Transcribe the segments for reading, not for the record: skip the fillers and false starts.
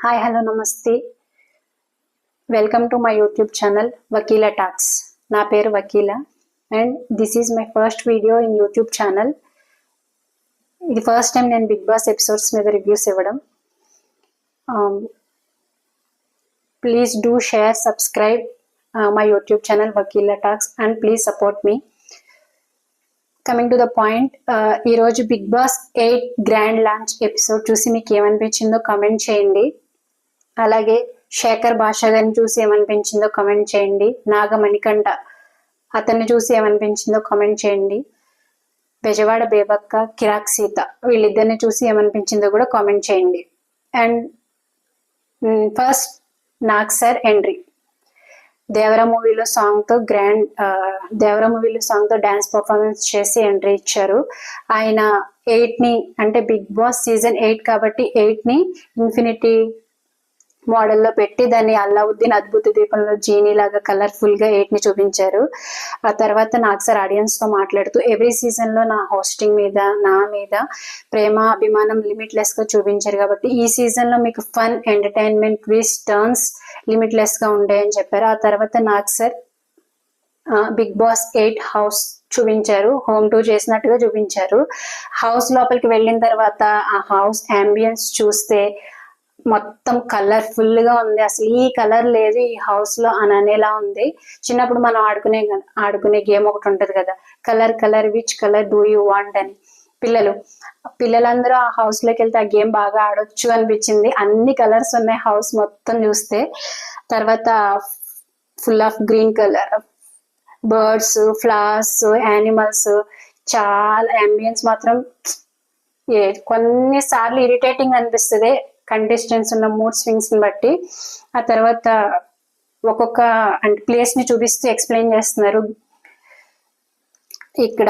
Hi, hello, namaste. Welcome to my YouTube channel, Vakila Talks. నా పేరు Vakila and this is my first video in YouTube channel. ఇది first time నేను Bigg Boss episodes మీద reviews ఇవ్వడం. Please do share, subscribe my YouTube channel Vakila talks and please support me. Coming to the point, ఈరోజు Bigg Boss 8 grand launch episode చూసి మీకు ఏమనిపించిందో comment చేయండి. అలాగే శేఖర్ భాష గారిని చూసి ఏమనిపించిందో కామెంట్ చేయండి. నాగమణికంఠ అతన్ని చూసి ఏమనిపించిందో కామెంట్ చేయండి. బెజవాడ బేబక్క, కిరాక్ సీత వీళ్ళిద్దరిని చూసి ఏమనిపించిందో కూడా కామెంట్ చేయండి. And first Nag sir entry Devara మూవీలో సాంగ్తో డాన్స్ పర్ఫార్మెన్స్ చేసి ఎంట్రీ ఇచ్చారు. ఆయన 8ని అంటే బిగ్ బాస్ సీజన్ 8 కాబట్టి 8ని ఇన్ఫినిటీ మోడల్లో పెట్టి దాన్ని అల్లావుద్దీన్ అద్భుత దీపంలో జీనీ లాగా కలర్ఫుల్ గా 8ని చూపించారు. ఆ తర్వాత నాగ్ సార్ ఆడియన్స్ తో మాట్లాడుతూ ఎవ్రీ సీజన్ లో నా హోస్టింగ్ మీద, నా మీద ప్రేమ అభిమానం లిమిట్లెస్ గా చూపించారు కాబట్టి ఈ సీజన్ లో మీకు fun, entertainment, twist, turns limitless గా ఉంటాయని చెప్పారు. ఆ తర్వాత Nag sir Bigg Boss 8 house చూపించారు. హోమ్ టూర్ చేసినట్టుగా చూపించారు. హౌస్ లోపలికి వెళ్ళిన తర్వాత ఆ హౌస్ అంబియన్స్ చూస్తే మొత్తం కలర్ఫుల్ గా ఉంది. అసలు ఈ కలర్ లేదు ఈ హౌస్ లో అని అనేలా ఉంది. చిన్నప్పుడు మనం ఆడుకునే గేమ్ ఒకటి ఉంటది కదా, colour which colour do you want అని. పిల్లలందరూ ఆ హౌస్ లోకి వెళ్తే ఆ గేమ్ బాగా ఆడొచ్చు అనిపించింది. అన్ని కలర్స్ ఉన్నాయి హౌస్ మొత్తం చూస్తే. తర్వాత full of green colour, birds, flowers, animals, చాలా అంబియన్స్ మాత్రం కొన్నిసార్లు ఇరిటేటింగ్ అనిపిస్తుంది కంటెస్టెంట్స్ ఉన్న మూడ్ స్వింగ్స్ ని బట్టి. ఆ తర్వాత ఒక్కొక్క అంటే ప్లేస్ ని చూపిస్తూ ఎక్స్ప్లెయిన్ చేస్తున్నారు. ఇక్కడ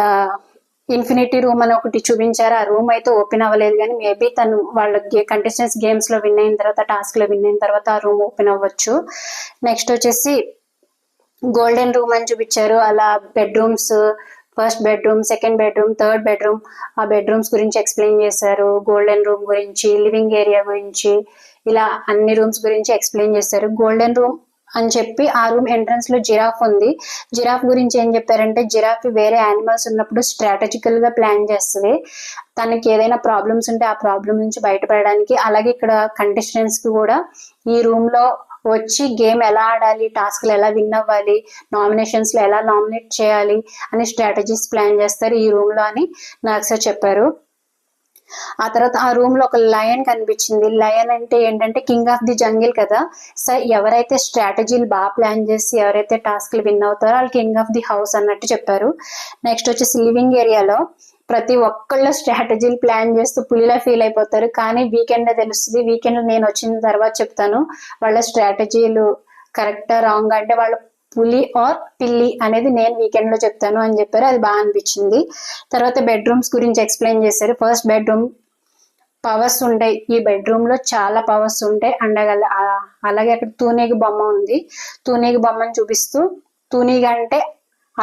ఇన్ఫినిటీ రూమ్ అని ఒకటి చూపించారు. ఆ రూమ్ అయితే ఓపెన్ అవ్వలేదు, కానీ మేబీ వాళ్ళ కంటెస్టెంట్స్ గేమ్స్ లో విన్ అయిన తర్వాత, టాస్క్ లో విన్ అయిన తర్వాత ఆ రూమ్ ఓపెన్ అవ్వచ్చు. నెక్స్ట్ వచ్చేసి గోల్డెన్ రూమ్ అని చూపించారు. అలా bedrooms, first bedroom, second bedroom, third bedroom, ఆ బెడ్రూమ్స్ గురించి ఎక్స్ప్లెయిన్ చేశారు. గోల్డెన్ రూమ్ గురించి, లివింగ్ ఏరియా గురించి, ఇలా అన్ని రూమ్స్ గురించి ఎక్స్ప్లెయిన్ చేశారు. గోల్డెన్ రూమ్ అని చెప్పి ఆ రూమ్ ఎంట్రన్స్ లో జిరాఫ్ ఉంది. జిరాఫ్ గురించి ఏం చెప్పారంటే, జిరాఫ్ వేరే యానిమల్స్ ఉన్నప్పుడు స్ట్రాటజికల్ గా ప్లాన్ చేస్తుంది. తనకి ఏదైనా ప్రాబ్లమ్స్ ఉంటే ఆ ప్రాబ్లం నుంచి బయటపడడానికి. అలాగే ఇక్కడ కంటెస్టెంట్స్ కి కూడా ఈ రూమ్ లో వచ్చి గేమ్ ఎలా ఆడాలి, టాస్క్లు ఎలా విన్ అవ్వాలి, నామినేషన్స్ లో ఎలా నామినేట్ చేయాలి అని స్ట్రాటజీస్ ప్లాన్ చేస్తారు ఈ రూమ్ లో అని నాగ్ సార్ చెప్పారు. ఆ తర్వాత ఆ రూమ్ లో ఒక లయన్ కనిపించింది. లయన్ అంటే ఏంటంటే కింగ్ ఆఫ్ ది జంగిల్ కదా. సో ఎవరైతే స్ట్రాటజీలు బాగా ప్లాన్ చేసి ఎవరైతే టాస్క్లు విన్ అవుతారో వాళ్ళు కింగ్ ఆఫ్ ది హౌస్ అన్నట్టు చెప్పారు. నెక్స్ట్ వచ్చేసి లివింగ్ ఏరియాలో ప్రతి ఒక్కళ్ళు స్ట్రాటజీలు ప్లాన్ చేస్తూ పులిలా ఫీల్ అయిపోతారు, కానీ వీకెండ్ తెలుస్తుంది. వీకెండ్ నేను వచ్చిన తర్వాత చెప్తాను వాళ్ళ స్ట్రాటజీలు కరెక్టా రాంగ్ అంటే వాళ్ళ పులి ఆర్ పిల్లి అనేది నేను వీకెండ్ లో చెప్తాను అని చెప్పారు. అది బాగా అనిపించింది. తర్వాత బెడ్రూమ్స్ గురించి ఎక్స్ప్లెయిన్ చేశారు. ఫస్ట్ బెడ్రూమ్ పవర్స్ ఉంటాయి, ఈ బెడ్రూమ్ లో చాలా పవర్స్ ఉంటాయి అండగల. అలాగే అక్కడ తూనీగి బొమ్మ ఉంది. తూనీగి బొమ్మను చూపిస్తూ తూనీగా అంటే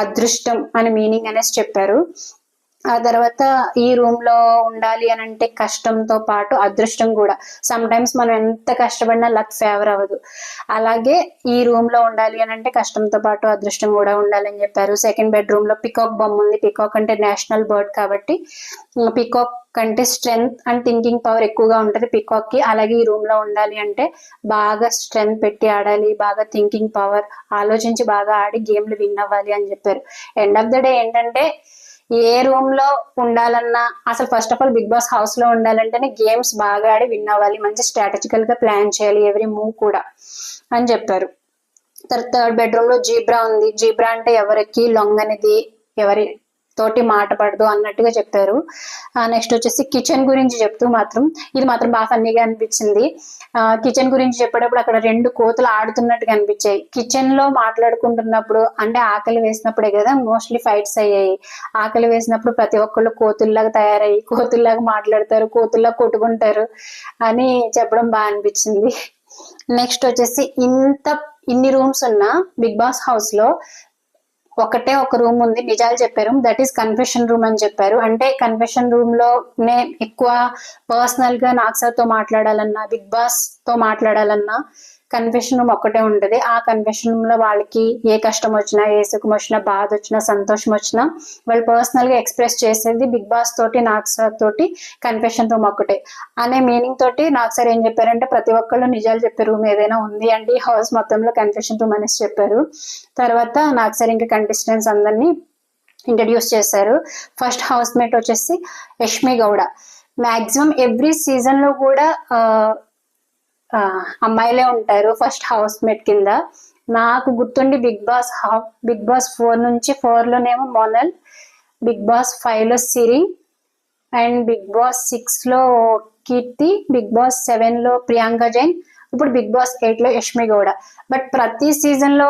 అదృష్టం అని మీనింగ్ అనేసి చెప్పారు. ఆ తర్వాత ఈ రూమ్ లో ఉండాలి అని అంటే కష్టంతో పాటు అదృష్టం కూడా. సమ్ టైమ్స్ మనం ఎంత కష్టపడినా లక్ ఫేవర్ అవ్వదు. అలాగే ఈ రూమ్ లో ఉండాలి అని అంటే కష్టంతో పాటు అదృష్టం కూడా ఉండాలని చెప్పారు. సెకండ్ బెడ్రూమ్ లో పికాక్ బొమ్మ ఉంది. పికాక్ అంటే నేషనల్ బర్డ్ కాబట్టి పికాక్ కంటే స్ట్రెంగ్త్ అండ్ థింకింగ్ పవర్ ఎక్కువగా ఉంటది పికాక్ కి. అలాగే ఈ రూమ్ లో ఉండాలి అంటే బాగా స్ట్రెంగ్త్ పెట్టి ఆడాలి, బాగా థింకింగ్ పవర్, ఆలోచించి బాగా ఆడి గేమ్లు విన్ అవ్వాలి అని చెప్పారు. ఎండ్ ఆఫ్ ద డే ఏంటంటే ఏ రూమ్ లో ఉండాలన్నా, అసలు first of all Bigg Boss house లో ఉండాలంటేనే గేమ్స్ బాగా ఆడి విన్ అవ్వాలి, మంచి స్ట్రాటజికల్ గా ప్లాన్ చేయాలి ఎవ్రీ మూవ్ కూడా అని చెప్పారు. థర్డ్ బెడ్రూమ్ లో జీబ్రా ఉంది. జీబ్రా అంటే ఎవరికి లొంగనిది, ఎవరి తోటి మాట పడదు అన్నట్టుగా చెప్పారు. నెక్స్ట్ వచ్చేసి కిచెన్ గురించి చెప్తూ మాత్రం ఇది మాత్రం బాగా ఫన్నీగా అనిపించింది. కిచెన్ గురించి చెప్పేటప్పుడు అక్కడ 2 కోతులు ఆడుతున్నట్టుగా అనిపించాయి. కిచెన్ లో మాట్లాడుకుంటున్నప్పుడు అంటే ఆకలి వేసినప్పుడే కదా మోస్ట్లీ ఫైట్స్ అయ్యాయి. ఆకలి వేసినప్పుడు ప్రతి ఒక్కళ్ళు కోతుల్లాగా తయారయ్యి కోతుల్లాగా మాట్లాడతారు, కోతుల్లాగా కొట్టుకుంటారు అని చెప్పడం బాగా అనిపించింది. నెక్స్ట్ వచ్చేసి ఇన్ని రూమ్స్ ఉన్న బిగ్ బాస్ హౌస్ లో ఒకటే ఒక రూమ్ ఉంది, నిజాలు చెప్పారు, దట్ ఈస్ కన్ఫెషన్ రూమ్ అని చెప్పారు. అంటే కన్ఫెషన్ రూమ్ లోనే ఎక్కువ పర్సనల్ గా నాగ్ సార్ తో మాట్లాడాలన్నా, బిగ్ బాస్ తో మాట్లాడాలన్నా కన్ఫెషన్ రూమ్ ఒక్కటే ఉంటది. ఆ కన్ఫెషన్ రూమ్ లో వాళ్ళకి ఏ కష్టం వచ్చినా, ఏ సుఖం వచ్చినా, బాధ వచ్చినా, సంతోషం వచ్చినా వాళ్ళు పర్సనల్ గా ఎక్స్ప్రెస్ చేసేది బిగ్ బాస్ తోటి, నాగ్ సార్ తోటి కన్ఫెషన్ రూమ్ ఒక్కటే అనే మీనింగ్ తోటి నాగ్ సార్ ఏం చెప్పారంటే ప్రతి ఒక్కళ్ళు నిజాలు చెప్పే రూమ్ ఏదైనా ఉంది అండి హౌస్ మొత్తంలో కన్ఫెషన్ రూమ్ అనేసి చెప్పారు. తర్వాత నాగ్ సార్ ఇంకా కంటెస్టెంట్స్ అందరినీ ఇంట్రడ్యూస్ చేశారు. ఫస్ట్ హౌస్ మేట్ వచ్చేసి Yashmi Gowda. Maximum every season లో కూడా అమ్మాయిలే ఉంటారు ఫస్ట్ హౌస్ మేట్ కింద. నాకు గుర్తుండి బిగ్ బాస్ 4 నుంచి 4 లోనేమో మోనల్, బిగ్ బాస్ 5 లో సిరి, అండ్ బిగ్ బాస్ 6 లో కీర్తి, బిగ్ బాస్ 7 లో ప్రియాంక జైన్, ఇప్పుడు బిగ్ బాస్ 8 లో యష్మి గౌడ. బట్ ప్రతి సీజన్ లో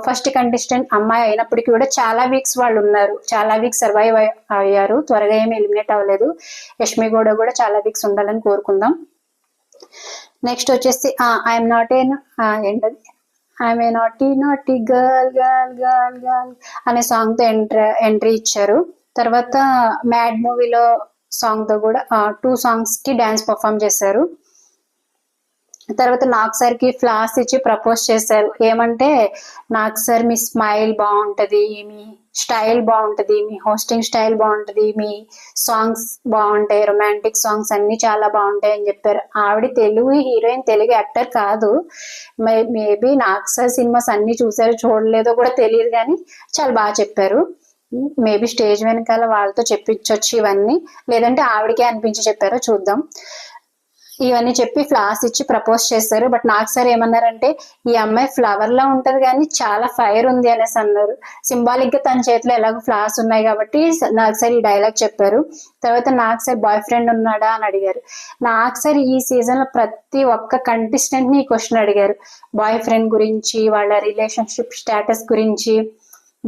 ఫస్ట్ కంటెస్టెంట్ అమ్మాయి అయినప్పటికీ కూడా చాలా వీక్స్ వాళ్ళు ఉన్నారు, చాలా వీక్స్ సర్వైవ్ అయ్యారు, త్వరగా ఏమి ఎలిమినేట్ అవ్వలేదు. యష్మి గౌడ కూడా చాలా వీక్స్ ఉండాలని కోరుకుందాం. నెక్స్ట్ వచ్చేసి ఐఎమ్ నాట్ ఏ ఏంటది I'm a naughty girl girl girl girl అనే సాంగ్ తో ఎంట్రీ ఇచ్చారు. తర్వాత మ్యాడ్ మూవీలో సాంగ్ తో కూడా 2 songs కి డాన్స్ పర్ఫామ్ చేశారు. తర్వాత నాగ్ సార్ కి ఫ్లాస్ ఇచ్చి ప్రపోజ్ చేశారు. ఏమంటే నాగ్ సార్ మీ స్మైల్ బాగుంటది, మీ స్టైల్ బాగుంటది, మీ హోస్టింగ్ స్టైల్ బాగుంటది, మీ సాంగ్స్ బాగుంటాయి, రొమాంటిక్ సాంగ్స్ అన్ని చాలా బాగుంటాయి అని చెప్పారు. ఆవిడ తెలుగు హీరోయిన్, తెలుగు యాక్టర్ కాదు. మేబీ నాగ్ సార్ సినిమాస్ అన్ని చూసారో చూడలేదో కూడా తెలియదు, కానీ చాలా బాగా చెప్పారు. మేబీ స్టేజ్ వెనకాల వాళ్ళతో చెప్పించవచ్చు ఇవన్నీ, లేదంటే ఆవిడకే అనిపించి చెప్పారో చూద్దాం. ఇవన్నీ చెప్పి ఫ్లాస్ ఇచ్చి ప్రపోజ్ చేశారు. బట్ నాగ్ సార్ ఏమన్నారంటే ఈ అమ్మాయి ఫ్లవర్ లా ఉంటది కానీ చాలా ఫైర్ ఉంది అనేసి అన్నారు. సింబాలిక్ గా తన చేతిలో ఎలాగో ఫ్లాస్ ఉన్నాయి కాబట్టి నాగ్ సార్ ఈ డైలాగ్ చెప్పారు. తర్వాత నాగ్ సార్ బాయ్ ఫ్రెండ్ ఉన్నాడా అని అడిగారు. నాగ్ సార్ ఈ సీజన్ లో ప్రతి ఒక్క కంటెస్టెంట్ ని క్వశ్చన్ అడిగారు, బాయ్ ఫ్రెండ్ గురించి, వాళ్ళ రిలేషన్షిప్ స్టేటస్ గురించి,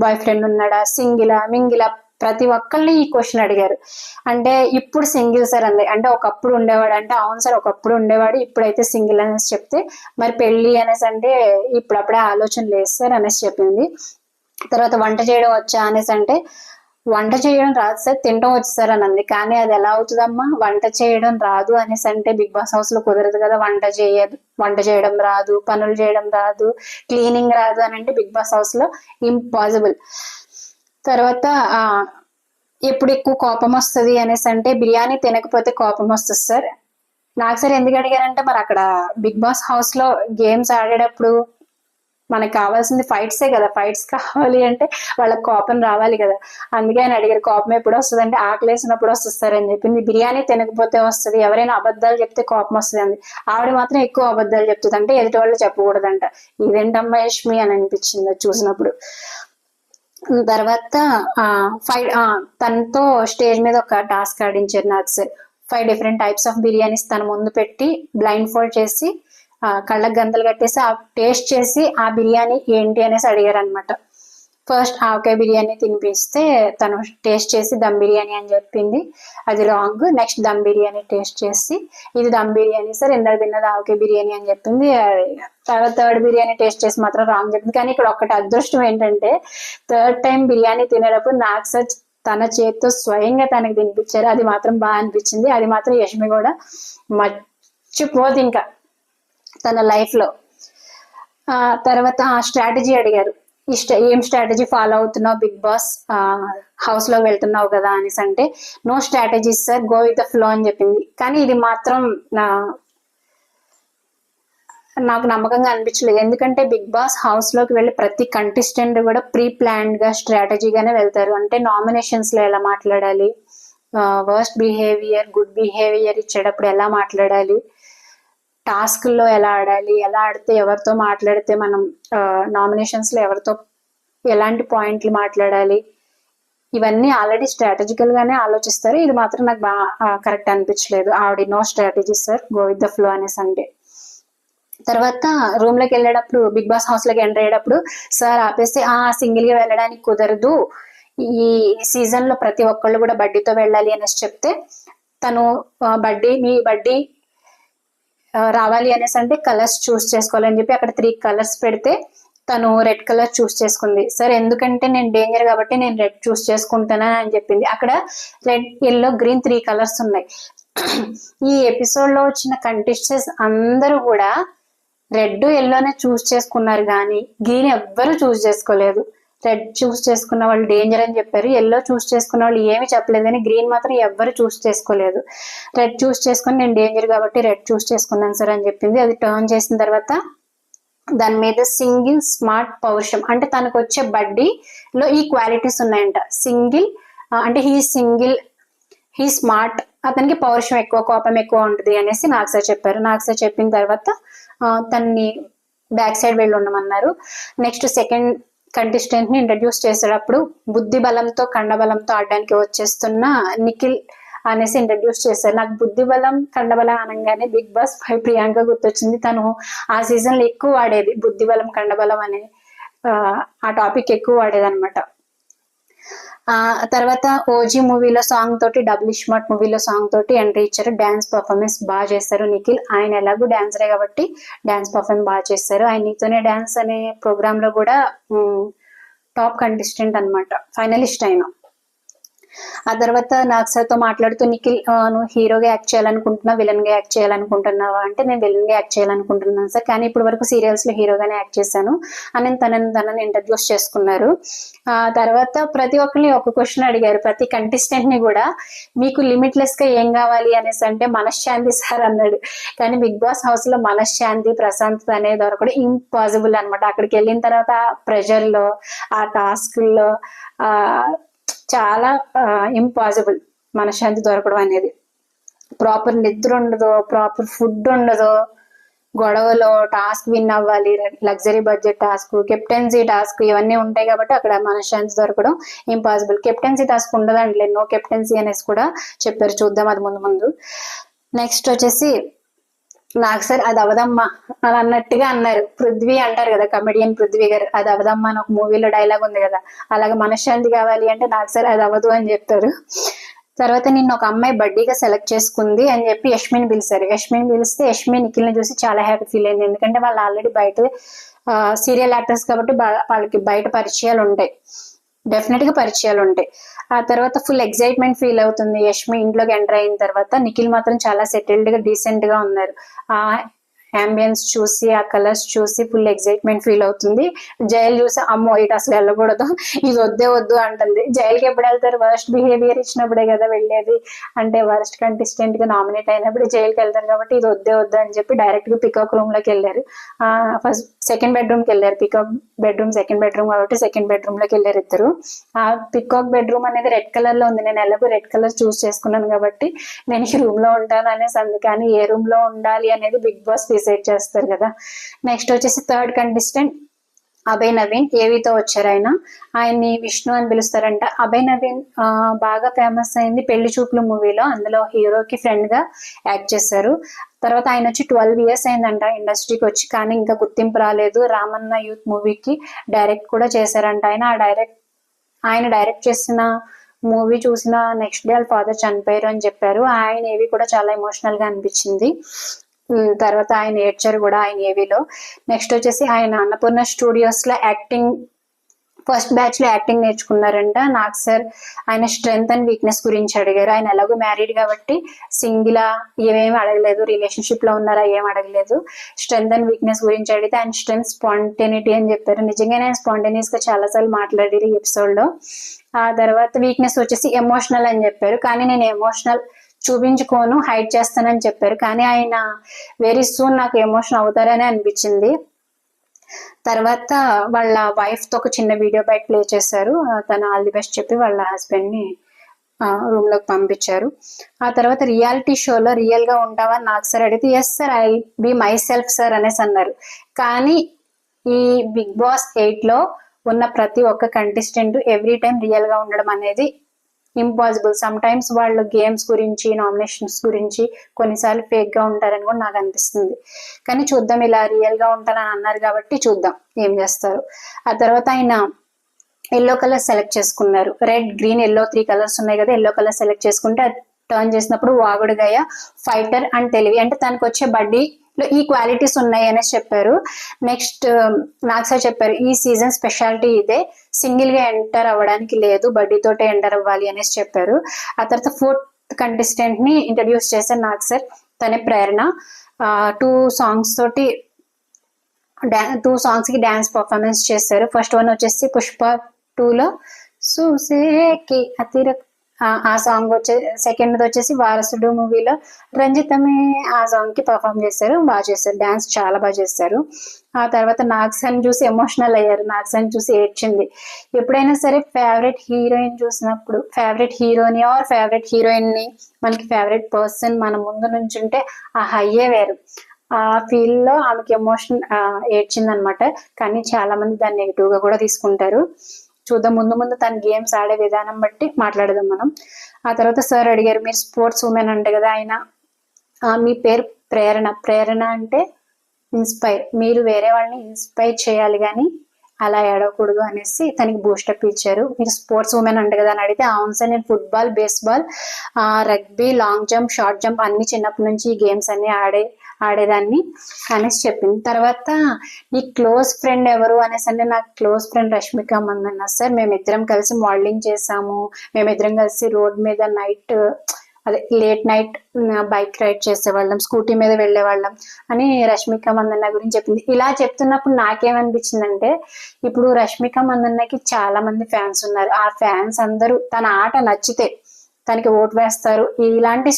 బాయ్ ఫ్రెండ్ ఉన్నాడా, సింగిలా మింగిలా, ప్రతి ఒక్కరిని ఈ క్వశ్చన్ అడిగారు. అంటే ఇప్పుడు సింగిల్ సార్ అంది, అంటే ఒకప్పుడు ఉండేవాడు అంటే అవును సార్ ఒకప్పుడు ఉండేవాడు, ఇప్పుడైతే సింగిల్ అనేసి చెప్తే మరి పెళ్లి అనేసి అంటే ఇప్పుడప్పుడే ఆలోచన లేదు సార్ అనేసి చెప్పింది. తర్వాత వంట చేయడం వచ్చా అనేసి అంటే వంట చేయడం రాదు సార్, తినడం వచ్చు సార్ అని అంది. కానీ అది ఎలా అవుతుందమ్మా, వంట చేయడం రాదు అనేసి అంటే బిగ్ బాస్ హౌస్ లో కుదరదు కదా, వంట చేయడం రాదు, పనులు చేయడం రాదు, క్లీనింగ్ రాదు అని అంటే బిగ్ బాస్ హౌస్ లో ఇంపాసిబుల్. తర్వాత ఎప్పుడు ఎక్కువ కోపం వస్తుంది అనేసి అంటే బిర్యానీ తినకపోతే కోపం వస్తుంది సార్. నాకు సార్ ఎందుకు అడిగారంటే మరి అక్కడ బిగ్ బాస్ హౌస్ లో గేమ్స్ ఆడేటప్పుడు మనకు కావాల్సింది ఫైట్సే కదా, ఫైట్స్ కావాలి అంటే వాళ్ళకి కోపం రావాలి కదా, అందుకే ఆయన అడిగారు కోపం ఎప్పుడు వస్తుంది అంటే ఆకలి వేసినప్పుడు వస్తుంది సార్ అని చెప్పింది. బిర్యానీ తినకపోతే వస్తుంది, ఎవరైనా అబద్ధాలు చెప్తే కోపం వస్తుంది అంది. ఆవిడ మాత్రం ఎక్కువ అబద్ధాలు చెప్తుంది, అంటే ఎదుటి వాళ్ళు చెప్పకూడదంట. ఇదేంటమ్మా యష్మి అని అనిపించింది చూసినప్పుడు. తర్వాత తనతో స్టేజ్ మీద ఒక టాస్క్ ఆడించారు నాకు sir. 5 different types of biryanis తన ముందు పెట్టి బ్లైండ్ ఫోల్డ్ చేసి కళ్ళకు గంతలు కట్టేసి టేస్ట్ చేసి ఆ బిర్యానీ ఏంటి అనేసి అడిగారు అనమాట. ఫస్ట్ ఆవకాయ బిర్యానీ తినిపిస్తే తను టేస్ట్ చేసి దమ్ బిర్యానీ అని చెప్పింది, అది wrong. Next dum biryani taste చేసి ఇది దమ్ బిర్యానీ సార్, ఇందాక తిన్నది ఆవకాయ బిర్యానీ అని చెప్పింది. తర్వాత థర్డ్ బిర్యానీ టేస్ట్ చేసి మాత్రం రాంగ్ చెప్పింది. కానీ ఇక్కడ ఒక్కటి అదృష్టం ఏంటంటే థర్డ్ టైం బిర్యానీ తినేటప్పుడు నాకు సార్ తన చేతితో స్వయంగా తనకి తినిపించారు, అది మాత్రం బాగా అనిపించింది. అది మాత్రం యష్మి కూడా మర్చిపోదు ఇంకా తన లైఫ్ లో. తర్వాత స్ట్రాటజీ అడిగారు, ఏం స్ట్రాటజీ ఫాలో అవుతున్నావు బిగ్ బాస్ హౌస్ లో వెళ్తున్నావు కదా అనేసి అంటే no strategy sir, go with the flow అని చెప్పింది. కానీ ఇది మాత్రం నాకు నమ్మకంగా అనిపించలేదు, ఎందుకంటే బిగ్ బాస్ హౌస్ లోకి వెళ్ళి ప్రతి కంటెస్టెంట్ కూడా ప్రీ ప్లాన్డ్ గా స్ట్రాటజీగానే వెళ్తారు. అంటే నామినేషన్స్ లో ఎలా మాట్లాడాలి, వర్స్ట్ బిహేవియర్, గుడ్ బిహేవియర్ ఇచ్చేటప్పుడు ఎలా మాట్లాడాలి, టాస్క్లో ఎలా ఆడాలి, ఎలా ఆడితే ఎవరితో మాట్లాడితే మనం నామినేషన్స్ లో ఎవరితో ఎలాంటి పాయింట్లు మాట్లాడాలి, ఇవన్నీ ఆల్రెడీ స్ట్రాటజికల్ గానే ఆలోచిస్తారు. ఇది మాత్రం నాకు బాగా కరెక్ట్ అనిపించలేదు. ఆవిడ no strategy sir, go with the flow అనేసి అంటే. తర్వాత రూమ్ లోకి వెళ్ళేటప్పుడు బిగ్ బాస్ హౌస్ లోకి ఎంటర్ అయ్యేటప్పుడు సార్ ఆపేసి సింగిల్ గా వెళ్ళడానికి కుదరదు, ఈ సీజన్ లో ప్రతి ఒక్కళ్ళు కూడా బడ్డీతో వెళ్ళాలి అనేసి చెప్తే తను మీ బడ్డీ రావాలి అనేసి అంటే కలర్స్ చూస్ చేసుకోవాలని చెప్పి అక్కడ 3 కలర్స్ పెడితే తను రెడ్ కలర్ చూస్ చేసుకుంది. సరే ఎందుకంటే నేను డేంజర్ కాబట్టి నేను రెడ్ చూస్ చేసుకుంటానని అని చెప్పింది. అక్కడ రెడ్, ఎల్లో, గ్రీన్ 3 కలర్స్ ఉన్నాయి. ఈ ఎపిసోడ్ లో వచ్చిన కంటెస్టెంట్స్ అందరూ కూడా రెడ్, ఎల్లోనే చూస్ చేసుకున్నారు కానీ గ్రీన్ ఎవ్వరు చూస్ చేసుకోలేదు. రెడ్ చూస్ చేసుకున్న వాళ్ళు డేంజర్ అని చెప్పారు, ఎల్లో చూస్ చేసుకున్న వాళ్ళు ఏమి చెప్పలేదు, కానీ గ్రీన్ మాత్రం ఎవ్వరు చూస్ చేసుకోలేదు. రెడ్ చూస్ చేసుకుని నేను డేంజర్ కాబట్టి రెడ్ చూస్ చేసుకున్నాను సార్ అని చెప్పింది. అది టర్న్ చేసిన తర్వాత దాని మీద సింగిల్, స్మార్ట్, పౌరుషం అంటే తనకు వచ్చే బడ్డీలో ఈ క్వాలిటీస్ ఉన్నాయంట. సింగిల్ అంటే హీ స్మార్ట్, అతనికి పౌరుషం ఎక్కువ, కోపం ఎక్కువ ఉంటుంది అనేసి నాగ్ సార్ చెప్పారు. నాగ్ సార్ చెప్పిన తర్వాత తన్ని బ్యాక్ సైడ్ వెళ్ళి ఉండమన్నారు. నెక్స్ట్ సెకండ్ కంటెస్టెంట్ ని ఇంట్రడ్యూస్ చేసేటప్పుడు బుద్ధి బలంతో కండబలంతో ఆడడానికి వచ్చేస్తున్న నిఖిల్ అనేసి ఇంట్రడ్యూస్ చేశారు. నాకు బుద్ధి బలం కండబలం అనగానే బిగ్ బాస్ 5 ప్రియాంక గుర్తొచ్చింది. తను ఆ సీజన్ లో ఎక్కువ వాడేది బుద్ధి బలం కండబలం అనే ఆ టాపిక్ ఎక్కువ వాడేది అనమాట. తర్వాత ఓజీ మూవీలో సాంగ్ తోటి, డబుల్ స్మార్ట్ మూవీలో సాంగ్ తోటి ఎంట్రీ ఇచ్చారు. డాన్స్ పర్ఫార్మెన్స్ బాగా చేశారు నిఖిల్. ఆయన ఎలాగూ డాన్సరే కాబట్టి డాన్స్ పర్ఫార్మెన్స్ బాగా చేశారు. ఆయన నీతోనే డాన్స్ అనే ప్రోగ్రామ్ లో కూడా టాప్ కంటెస్టెంట్ అనమాట, ఫైనలిస్ట్ అయినా. ఆ తర్వాత నాగ్ సార్ తో మాట్లాడుతూ నిఖిల్ నువ్వు హీరోగా యాక్ట్ చేయాలనుకుంటున్నా, విలన్ గా యాక్ట్ చేయాలనుకుంటున్నావా అంటే నేను విలన్ గా యాక్ట్ చేయాలనుకుంటున్నాను సార్, కానీ ఇప్పటి వరకు సీరియల్స్ లో హీరోగానే యాక్ట్ చేశాను అని తనని ఇంట్రడ్యూస్ చేసుకున్నారు. ఆ తర్వాత ప్రతి ఒక్కరిని ఒక క్వశ్చన్ అడిగారు, ప్రతి కంటెస్టెంట్ ని కూడా మీకు లిమిట్లెస్ గా ఏం కావాలి అనేసి అంటే మనశ్శాంతి సార్ అన్నాడు. కానీ బిగ్ బాస్ హౌస్ లో మనశ్శాంతి, ప్రశాంతత అనేది దొరకడం ఇంపాసిబుల్ అనమాట. అక్కడికి వెళ్ళిన తర్వాత ప్రెషర్ లో, ఆ టాస్క్ లో చాలా ఇంపాసిబుల్ మనశ్శాంతి దొరకడం అనేది. ప్రాపర్ నిద్ర ఉండదు, ప్రాపర్ ఫుడ్ ఉండదు, గొడవలో టాస్క్ విన్ అవ్వాలి, luxury budget task, captaincy task ఇవన్నీ ఉంటాయి కాబట్టి అక్కడ మనశ్శాంతి దొరకడం ఇంపాసిబుల్. కెప్టెన్సీ టాస్క్ ఉండదండి, నో కెప్టెన్సీ అనేసి కూడా చెప్పారు. చూద్దాం అది ముందు. నెక్స్ట్ వచ్చేసి నాకు సార్ అది అవదమ్మా అని అన్నట్టుగా అన్నారు. పృథ్వీ అంటారు కదా, కమెడియన్ పృథ్వీ గారు, అది అవదమ్మా అని ఒక మూవీలో డైలాగ్ ఉంది కదా, అలాగే మనశ్శాంతి కావాలి అంటే నాకు సార్ అది అవ్వదు అని చెప్తారు. తర్వాత నిన్న ఒక అమ్మాయి బడ్డీగా సెలెక్ట్ చేసుకుంది అని చెప్పి యష్మిని పిలిచారు. యష్మిని పిలిస్తే యష్మి నిఖిల్ని చూసి చాలా హ్యాపీ ఫీల్ అయింది. ఎందుకంటే వాళ్ళు ఆల్రెడీ బయట సీరియల్ యాక్టర్స్ కాబట్టి వాళ్ళకి బయట పరిచయాలు ఉంటాయి, డెఫినెట్ గా పరిచయాలు ఉంటాయి. ఆ తర్వాత ఫుల్ ఎక్సైట్మెంట్ ఫీల్ అవుతుంది యష్మి ఇంట్లోకి ఎంటర్ అయిన తర్వాత. నిఖిల్ మాత్రం చాలా సెటిల్డ్ గా, డీసెంట్ గా ఉన్నారు. ఆ అంబియన్స్ చూసి, ఆ కలర్స్ చూసి ఫుల్ ఎక్సైట్మెంట్ ఫీల్ అవుతుంది. జైలు చూసి అమ్మో ఇటు అసలు వెళ్ళకూడదు, ఇది వద్దు అంటుంది. జైలుకి ఎప్పుడు వెళ్తారు? వర్స్ట్ బిహేవియర్ ఇచ్చినప్పుడే కదా వెళ్ళేది, అంటే వర్స్ట్ కంటెస్టెంట్ గా నామినేట్ అయినప్పుడు జైలుకి వెళ్తారు కాబట్టి ఇది వద్దు అని చెప్పి డైరెక్ట్ గా పికాక్ రూమ్ లోకి వెళ్ళారు. ఫస్ట్ సెకండ్ బెడ్రూమ్ కి వెళ్ళారు. పికాక్ బెడ్రూమ్ సెకండ్ బెడ్రూమ్ కాబట్టి సెకండ్ బెడ్రూమ్ లోకి వెళ్ళారు ఇద్దరు. ఆ పికాక్ బెడ్రూమ్ అనేది రెడ్ కలర్ లో ఉంది. నేను ఎలాగో రెడ్ కలర్ చూస్ చేసుకున్నాను కాబట్టి నేను ఈ రూమ్ లో ఉంటాను అనేసి అంది. కానీ ఏ రూమ్ లో ఉండాలి అనేది బిగ్ బాస్ డిసైడ్ చేస్తారు కదా. నెక్స్ట్ వచ్చేసి థర్డ్ కంటెస్టెంట్ అభయ్ నవీన్. ఏవితో వచ్చారు ఆయన్ని విష్ణు అని పిలుస్తారంట. అభయ్ నవీన్ బాగా ఫేమస్ అయింది పెళ్లి చూపులు మూవీలో, అందులో హీరోకి ఫ్రెండ్ గా యాక్ట్ చేశారు. తర్వాత ఆయన వచ్చి 12 years అయిందంట ఇండస్ట్రీకి వచ్చి, కానీ ఇంకా గుర్తింపు రాలేదు. రామన్న యూత్ మూవీకి డైరెక్ట్ కూడా చేశారంట ఆయన డైరెక్ట్ చేసిన మూవీ చూసిన నెక్స్ట్ డే వాళ్ళ ఫాదర్ చనిపోయారు అని చెప్పారు. ఆయన ఏవి కూడా చాలా ఎమోషనల్ గా అనిపించింది. తర్వాత ఆయన ఏడ్చారు కూడా ఆయన ఏవిలో. నెక్స్ట్ వచ్చేసి ఆయన అన్నపూర్ణ స్టూడియోస్ లో యాక్టింగ్ ఫస్ట్ బ్యాచ్ లో యాక్టింగ్ నేర్చుకున్నారంట. నాకు సార్ ఆయన స్ట్రెంగ్త్ అండ్ వీక్నెస్ గురించి అడిగారు. ఆయన ఎలాగో మ్యారీడ్ కాబట్టి సింగిలా ఏమేమి అడగలేదు, రిలేషన్షిప్ లో ఉన్నారా ఏం అడగలేదు. స్ట్రెంగ్త్ అండ్ వీక్నెస్ గురించి అడిగితే ఆయన స్ట్రెంగ్త్ స్పాంటేనిటీ అని చెప్పారు. నిజంగానే ఆయన స్పాంటేనియస్ గా చాలా సార్లు మాట్లాడారు ఈ ఎపిసోడ్ లో. ఆ తర్వాత వీక్నెస్ వచ్చేసి ఎమోషనల్ అని చెప్పారు. కానీ నేను ఎమోషనల్ చూపించుకోను, హైడ్ చేస్తానని చెప్పారు. కానీ ఆయన వెరీ సూన్ నాకు ఎమోషన్ అవుతారని అనిపించింది. తర్వాత వాళ్ళ వైఫ్ తో ఒక చిన్న వీడియో బైట్ ప్లే చేశారు. తను ఆల్ ది బెస్ట్ చెప్పి వాళ్ళ హస్బెండ్ ని రూమ్ లోకి పంపించారు. ఆ తర్వాత రియాలిటీ షోలో రియల్ గా ఉంటావా నాకు సార్ అడిగితే yes sir I be myself sir అనేసి అన్నారు. కానీ ఈ బిగ్ బాస్ 8 లో ఉన్న ప్రతి ఒక్క కంటెస్టెంట్ ఎవ్రీ టైం రియల్ గా ఉండడం అనేది ఇంపాసిబుల్. సమ్ టైమ్స్ వాళ్ళు గేమ్స్ గురించి, నామినేషన్స్ గురించి కొన్నిసార్లు ఫేక్ గా ఉంటారని కూడా నాకు అనిపిస్తుంది. కానీ చూద్దాం, ఇలా రియల్ గా ఉంటారని అన్నారు కాబట్టి చూద్దాం ఏం చేస్తారు. ఆ తర్వాత ఆయన ఎల్లో కలర్ సెలెక్ట్ చేసుకున్నారు. రెడ్, గ్రీన్, ఎల్లో 3 కలర్స్ ఉన్నాయి కదా, ఎల్లో కలర్ సెలెక్ట్ చేసుకుంటే టర్న్ చేసినప్పుడు వాగుడుగాయ, ఫైటర్ అండ్ తెలివి అంటే తనకు వచ్చే బడ్డీ ఈ క్వాలిటీస్ ఉన్నాయి అనేసి చెప్పారు. నెక్స్ట్ నాకు సార్ చెప్పారు ఈ సీజన్ స్పెషాలిటీ ఇదే, సింగిల్ గా ఎంటర్ అవ్వడానికి లేదు, బడ్డీ తోటే ఎంటర్ అవ్వాలి అనేసి చెప్పారు. ఆ తర్వాత 4th కంటెస్టెంట్ ని ఇంట్రడ్యూస్ చేశారు నాకు సార్, తనే ప్రేరణ. 2 సాంగ్స్ తోటి 2 సాంగ్స్ కి డాన్స్ పర్ఫార్మెన్స్ చేశారు. ఫస్ట్ వన్ వచ్చేసి పుష్ప 2లో సూసేకి అతిర ఆ సాంగ్ సెకండ్ వచ్చేసి వారసుడు మూవీలో రంజితమే ఆ సాంగ్ కి పర్ఫామ్ చేశారు. బాగా చేశారు, డాన్స్ చాలా బాగా చేశారు. ఆ తర్వాత నాగ్సన్ చూసి ఎమోషనల్ అయ్యారు, నాగ్సన్ చూసి ఏడ్చింది. ఎప్పుడైనా సరే ఫేవరెట్ హీరోయిన్ చూసినప్పుడు, ఫేవరెట్ హీరోని ఆర్ ఫేవరెట్ హీరోయిన్ ని, మనకి ఫేవరెట్ పర్సన్ మన ముందు నుంచి ఉంటే ఆ హయ్యే వేరు. ఆ ఫీల్ లో ఆమెకి ఎమోషన్ ఏడ్చింది అనమాట. కానీ చాలా మంది దాన్ని నెగిటివ్ గా కూడా తీసుకుంటారు. చూద్దాం ముందు ముందు తన గేమ్స్ ఆడే విధానం బట్టి మాట్లాడదాం మనం. ఆ తర్వాత సార్ అడిగారు, మీరు స్పోర్ట్స్ ఉమెన్ అంటే కదా, ఆయన మీ పేరు ప్రేరణ, ప్రేరణ అంటే ఇన్స్పైర్, మీరు వేరే వాళ్ళని ఇన్స్పైర్ చేయాలి కానీ అలా ఏడవకూడదు అనేసి తనకి బూస్టప్ ఇచ్చారు. మీరు స్పోర్ట్స్ ఉమెన్ అంటే కదా అని అడిగితే, అవును సార్ నేను football, baseball, rugby, long jump, short jump అన్ని చిన్నప్పటి నుంచి ఈ గేమ్స్ అన్ని ఆడేదాన్ని అనేసి చెప్పింది. తర్వాత నీ క్లోజ్ ఫ్రెండ్ ఎవరు అనేసి అంటే, నాకు close friend Rashmika Mandanna sir, మేమిద్దరం కలిసి మోడలింగ్ చేసాము, మేమిద్దరం కలిసి రోడ్ మీద నైట్ అదే లేట్ నైట్ బైక్ రైడ్ చేసేవాళ్ళం, స్కూటీ మీద వెళ్ళేవాళ్ళం అని రష్మిక మందన్న గురించి చెప్పింది. ఇలా చెప్తున్నప్పుడు నాకేమనిపించిందంటే, ఇప్పుడు రష్మిక మందన్నకి చాలా మంది ఫ్యాన్స్ ఉన్నారు. ఆ ఫ్యాన్స్ అందరూ తన ఆట నచ్చితే తనకి ఓటు వేస్తారు. ఇలాంటి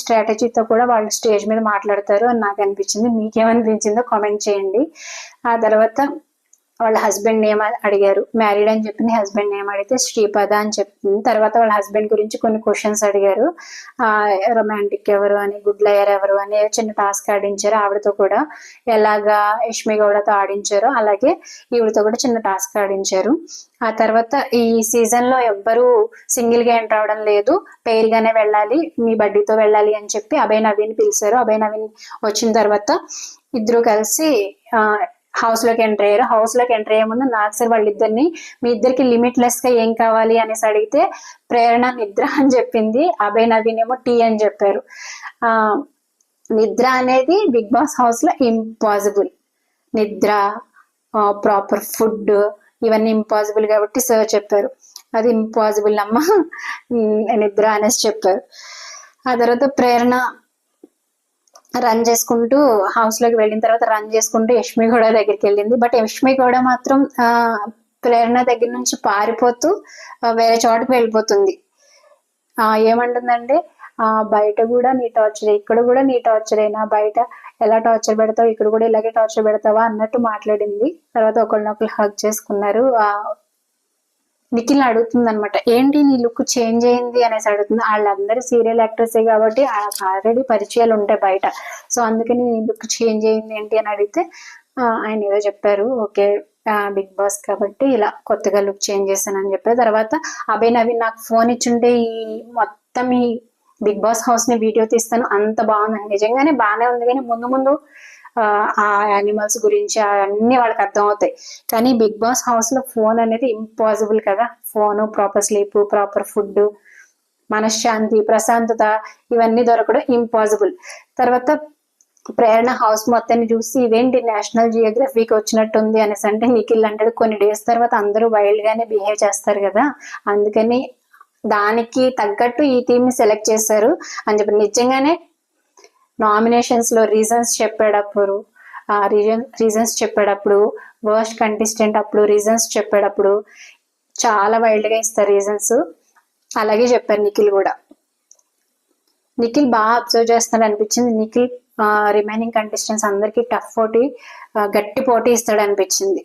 స్ట్రాటజీతో కూడా వాళ్ళు స్టేజ్ మీద మాట్లాడతారు అని నాకు అనిపించింది. మీకేమనిపించిందో కామెంట్ చేయండి. ఆ తర్వాత వాళ్ళ హస్బెండ్ నేమ్ అడిగారు, మ్యారీడ్ అని చెప్పింది. హస్బెండ్ నేమ్ అడిగితే శ్రీపద అని చెప్పింది. తర్వాత వాళ్ళ హస్బెండ్ గురించి కొన్ని క్వశ్చన్స్ అడిగారు, రొమాంటిక్ ఎవరు అని, గుడ్ లయర్ ఎవరు అని చిన్న టాస్క్ ఆడించారు. ఆవిడతో కూడా ఎలాగా యష్మి గౌడతో ఆడించారో అలాగే ఈవిడతో కూడా చిన్న టాస్క్ ఆడించారు. ఆ తర్వాత ఈ సీజన్ లో ఎవ్వరూ సింగిల్ గా ఎంటర్ అవడం లేదు, పెయిర్ గానే వెళ్ళాలి, మీ బడ్డీతో వెళ్ళాలి అని చెప్పి అభయ్ నవీన్ పిలిచారు. అభయ్ నవీన్ వచ్చిన తర్వాత ఇద్దరు కలిసి హౌస్ లోకి ఎంటర్ అయ్యారు. హౌస్ లోకి ఎంటర్ అయ్యే ముందు నాకు సార్ వాళ్ళిద్దరిని, మీ ఇద్దరికి లిమిట్లెస్ గా ఏం కావాలి అనేసి అడిగితే ప్రేరణ నిద్ర అని చెప్పింది, అభయ్ నవీన్ ఏమో టీ అని చెప్పారు. నిద్ర అనేది బిగ్ బాస్ హౌస్ లో ఇంపాసిబుల్, నిద్ర, ప్రాపర్ ఫుడ్ ఇవన్నీ ఇంపాసిబుల్ కాబట్టి సార్ చెప్పారు అది ఇంపాసిబుల్ అమ్మా నిద్ర అనేసి చెప్పారు. ఆ తర్వాత ప్రేరణ రన్ చేసుకుంటూ హౌస్ లోకి వెళ్ళిన తర్వాత రన్ చేసుకుంటూ యష్మి గౌడ దగ్గరికి వెళ్ళింది. బట్ యష్మి గౌడ మాత్రం ప్రేరణ దగ్గర నుంచి పారిపోతూ వేరే చోటకి వెళ్ళిపోతుంది. ఏమంటుందంటే, బయట కూడా నీ టార్చర్, ఇక్కడ కూడా నీ టార్చరేనా, బయట ఎలా టార్చర్ పెడతావు, ఇక్కడ కూడా ఇలాగే టార్చర్ పెడతావా అన్నట్టు మాట్లాడింది. తర్వాత ఒకళ్ళనొకళ్ళు హగ్ చేసుకున్నారు. నిఖిల్ అడుగుతుంది అనమాట, ఏంటి నీ లుక్ చేంజ్ అయింది అనేసి అడుగుతుంది. వాళ్ళందరూ సీరియల్ యాక్టర్సే కాబట్టి ఆల్రెడీ పరిచయాలు ఉంటాయి బయట, సో అందుకని నీ లుక్ చేంజ్ అయింది ఏంటి అని అడిగితే ఆయన ఏదో చెప్పారు, ఓకే బిగ్ బాస్ కాబట్టి ఇలా కొత్తగా లుక్ చేంజ్ చేశానని చెప్పారు. తర్వాత అభయ్ నవీన్ నాకు ఫోన్ ఇచ్చుంటే ఈ మొత్తం ఈ బిగ్ బాస్ హౌస్ ని వీడియో తీస్తాను, అంత బాగుంది. నిజంగానే బాగానే ఉంది, కానీ ముందు ముందు ఆ యానిమల్స్ గురించి అన్ని వాళ్ళకి అర్థం అవుతాయి. కానీ బిగ్ బాస్ హౌస్ లో ఫోన్ అనేది ఇంపాసిబుల్ కదా, phone, proper sleep, proper food, మనశ్శాంతి, ప్రశాంతత ఇవన్నీ దొరకడం ఇంపాసిబుల్. తర్వాత ప్రేరణ హౌస్ మొత్తాన్ని చూసి ఇదేంటి నేషనల్ జియోగ్రఫీకి వచ్చినట్టుంది అనేసి అంటే, నిఖిల్ అంటాడు కొన్ని డేస్ తర్వాత అందరూ వైల్డ్ గానే బిహేవ్ చేస్తారు కదా, అందుకని దానికి తగ్గట్టు ఈ టీమ్ ని సెలెక్ట్ చేశారు అని చెప్పి. నిజంగానే నామినేషన్స్ లో రీజన్స్ చెప్పేటప్పుడు వర్స్ట్ కంటెస్టెంట్ అప్పుడు రీజన్స్ చెప్పేటప్పుడు చాలా వైల్డ్ గా ఇస్తారు రీజన్స్. అలాగే చెప్పారు నిఖిల్ కూడా. నిఖిల్ బాగా అబ్జర్వ్ చేస్తున్నాడు అనిపించింది. నిఖిల్ రిమైనింగ్ కంటెస్టెంట్స్ అందరికి గట్టి పోటీ ఇస్తాడు అనిపించింది.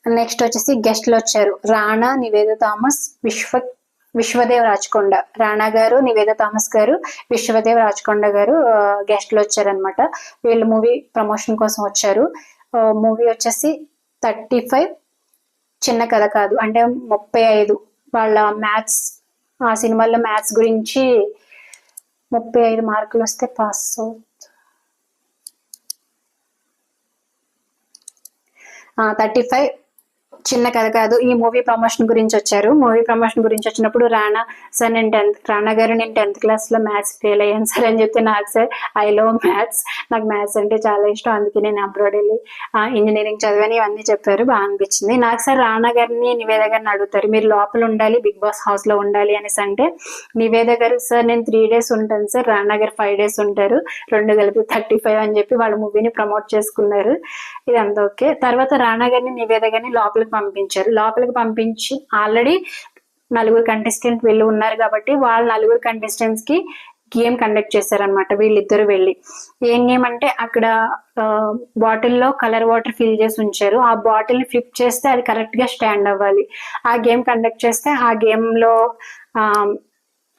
నెక్స్ట్ వచ్చేసి గెస్ట్లు వచ్చారు, రాణా, నివేద థామస్, విశ్వదేవ్ రాచకొండ. రాణా గారు, నివేద థామస్ గారు, విశ్వదేవ్ రాచకొండ గారు గెస్ట్లు వచ్చారనమాట. వీళ్ళు మూవీ ప్రమోషన్ కోసం వచ్చారు. మూవీ వచ్చేసి 35 చిన్న కథ కాదు అంటే 35. వాళ్ళ మ్యాథ్స్, ఆ సినిమాలో మ్యాథ్స్ గురించి 35 మార్కులు వస్తే పాస్. 35 చిన్న కథ కాదు, ఈ మూవీ ప్రమోషన్ గురించి వచ్చారు. మూవీ ప్రమోషన్ గురించి వచ్చినప్పుడు సార్ రానా గారు నేను 10th క్లాస్లో మ్యాథ్స్ ఫెయిల్ అయ్యాను సార్ అని చెప్తే, నాకు సార్ ఐ లవ్ మ్యాథ్స్, నాకు మ్యాథ్స్ అంటే చాలా ఇష్టం, అందుకే నేను అబ్రాడ్ వెళ్ళి ఇంజనీరింగ్ చదివాని ఇవన్నీ చెప్పారు. బాగా అనిపించింది నాకు. సార్ రానా గారిని నివేద గారిని అడుగుతారు, మీరు లోపల ఉండాలి బిగ్ బాస్ హౌస్ లో ఉండాలి అనేసి అంటే, నివేద గారు సార్ నేను 3 days ఉంటాను సార్, రానా గారు 5 days ఉంటారు, 2 కలిపి 35 అని చెప్పి వాళ్ళ మూవీని ప్రమోట్ చేసుకున్నారు. ఇదంతా ఓకే. తర్వాత రానా గారిని నివేద గారిని లోపలికి పంపించారు. లోపలికి పంపించి ఆల్రెడీ 4 కంటెస్టెంట్ వీళ్ళు ఉన్నారు కాబట్టి వాళ్ళ 4 కంటెస్టెంట్స్ కి గేమ్ కండక్ట్ చేశారనమాట. వీళ్ళిద్దరు వెళ్ళి ఏం గేమ్ అంటే, అక్కడ బాటిల్లో కలర్ వాటర్ ఫిల్ చేసి ఉంచారు. ఆ బాటిల్ ని ఫ్లిప్ చేస్తే అది కరెక్ట్ గా స్టాండ్ అవ్వాలి. ఆ గేమ్ కండక్ట్ చేస్తే ఆ గేమ్ లో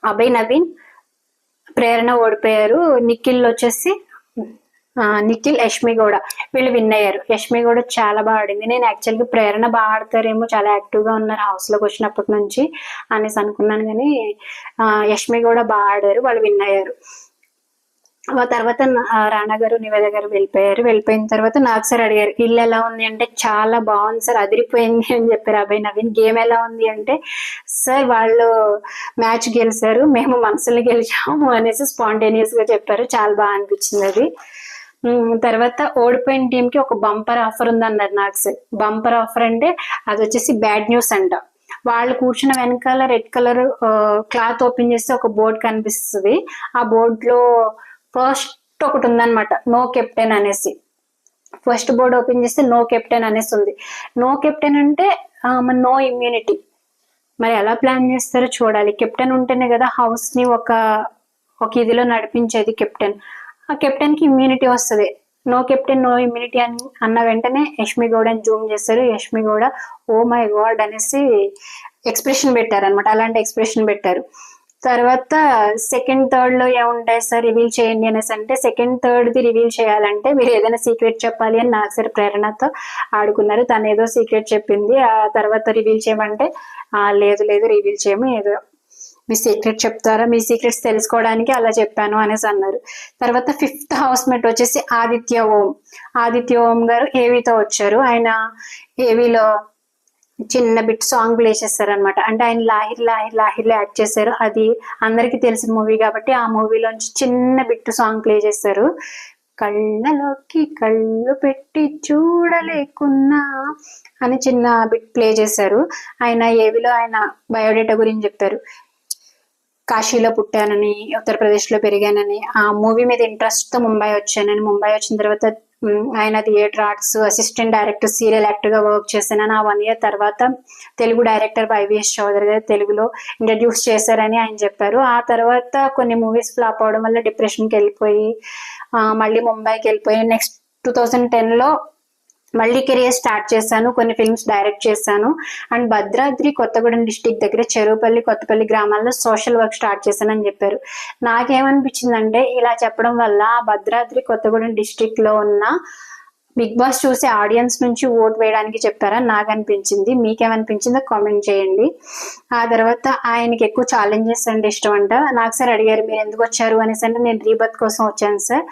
అభయ్, నవీన్, ప్రేరణ ఓడిపోయారు. నిఖిల్, యష్మి కూడా వీళ్ళు విన్ అయ్యారు. యష్మి కూడా చాలా బాగా ఆడింది. నేను యాక్చువల్గా ప్రేరణ బాగా ఆడతారేమో, చాలా యాక్టివ్ గా ఉన్నారు హౌస్ లోకి వచ్చినప్పటి నుంచి అనేసి అనుకున్నాను, కానీ యష్మి కూడా బాగా ఆడారు, వాళ్ళు విన్ అయ్యారు. ఆ తర్వాత రానా గారు, నివేద గారు వెళ్ళిపోయారు. వెళ్ళిపోయిన తర్వాత నాకు సార్ అడిగారు, ఇల్లు ఎలా ఉంది అంటే, చాలా బాగుంది సార్, అదిరిపోయింది అని చెప్పారు అభయ్, నవీన్. గేమ్ ఎలా ఉంది అంటే, సార్ వాళ్ళు మ్యాచ్ గెలిచారు, మేము మనసులు గెలిచాము అనేసి స్పాంటేనియస్ గా చెప్పారు. చాలా బాగా అనిపించింది అది. తర్వాత ఓడిపోయిన టీం కి ఒక బంపర్ ఆఫర్ ఉంది అన్నారు నాకు సార్. బంపర్ ఆఫర్ అంటే అది వచ్చేసి బ్యాడ్ న్యూస్ అంట. వాళ్ళు కూర్చున్న వెనకాల రెడ్ కలర్ క్లాత్ ఓపెన్ చేస్తే ఒక బోర్డు కనిపిస్తుంది. ఆ బోర్డు లో ఫస్ట్ ఒకటి ఉందన్నమాట, నో కెప్టెన్ అనేసి. ఫస్ట్ బోర్డు ఓపెన్ చేస్తే నో కెప్టెన్ అనేసి ఉంది. నో కెప్టెన్ అంటే నో ఇమ్యూనిటీ. మరి ఎలా ప్లాన్ చేస్తారో చూడాలి. కెప్టెన్ ఉంటేనే కదా హౌస్ ని ఒక ఇదిలో నడిపించేది కెప్టెన్. ఆ కెప్టెన్ కి ఇమ్యూనిటీ వస్తుంది. నో కెప్టెన్ నో ఇమ్యూనిటీ అని అన్న వెంటనే యష్మి గౌడని జూమ్ చేస్తారు. Yashmi Gowda oh my God అనేసి ఎక్స్ప్రెషన్ పెట్టారు అనమాట. అలాంటి ఎక్స్ప్రెషన్ పెట్టారు. తర్వాత సెకండ్ థర్డ్ లో ఏముంటాయి సార్ రివీల్ చేయండి అనేసి అంటే, సెకండ్ థర్డ్ ది రివీల్ చేయాలంటే మీరు ఏదైనా సీక్రెట్ చెప్పాలి అని నాకు సార్ ప్రేరణతో ఆడుకున్నారు. తను ఏదో సీక్రెట్ చెప్పింది. ఆ తర్వాత రివీల్ చేయమంటే లేదు రివీల్ చేయము, ఏదో మీ సీక్రెట్ చెప్తారా, మీ సీక్రెట్స్ తెలుసుకోవడానికి అలా చెప్పాను అనేసి అన్నారు. తర్వాత 5th హౌస్మేట్ వచ్చేసి ఆదిత్య ఓం గారు ఏవీతో వచ్చారు. ఆయన ఏవీలో చిన్న బిట్ సాంగ్ ప్లే చేశారనమాట. అంటే ఆయన లాహిర్లో యాక్ట్ చేశారు. అది అందరికి తెలిసిన మూవీ కాబట్టి ఆ మూవీలోంచి చిన్న బిట్ సాంగ్ ప్లే చేశారు. కళ్ళలోకి కళ్ళు పెట్టి చూడలేకున్నా అని చిన్న బిట్ ప్లే చేశారు. ఆయన ఏవిలో ఆయన బయోడేటా గురించి చెప్పారు. కాశీలో పుట్టానని, ఉత్తరప్రదేశ్లో పెరిగానని, ఆ మూవీ మీద ఇంట్రెస్ట్ తో ముంబై వచ్చానని, ముంబై వచ్చిన తర్వాత ఆయన theatre arts assistant director, serial actor గా వర్క్ చేశానని, ఆ 1 year తర్వాత తెలుగు డైరెక్టర్ వైవిఎస్ చౌదరి గారు తెలుగులో ఇంట్రడ్యూస్ చేశారని ఆయన చెప్పారు. ఆ తర్వాత కొన్ని మూవీస్ ఫ్లాప్ అవడం వల్ల డిప్రెషన్కి వెళ్ళిపోయి మళ్ళీ ముంబైకి వెళ్ళిపోయి నెక్స్ట్ 2010లో మళ్ళీ కెరియర్ స్టార్ట్ చేశాను. కొన్ని ఫిల్మ్స్ డైరెక్ట్ చేశాను. అండ్ భద్రాద్రి కొత్తగూడెం డిస్టిక్ దగ్గర చెరువుపల్లి, కొత్తపల్లి గ్రామాల్లో సోషల్ వర్క్ స్టార్ట్ చేశానని చెప్పారు. నాకేమనిపించిందంటే, ఇలా చెప్పడం వల్ల భద్రాద్రి కొత్తగూడెం డిస్టిక్ లో ఉన్న బిగ్ బాస్ చూసే ఆడియన్స్ నుంచి ఓట్ వేయడానికి చెప్పారని నాకు అనిపించింది. మీకేమనిపించిందో కామెంట్ చేయండి. ఆ తర్వాత ఆయనకి ఎక్కువ ఛాలెంజెస్ అంటే ఇష్టం అంట. నాకు సార్ అడిగారు మీరు ఎందుకు వచ్చారు అనేసి అంటే, నేను రీబర్త్ కోసం వచ్చాను సార్,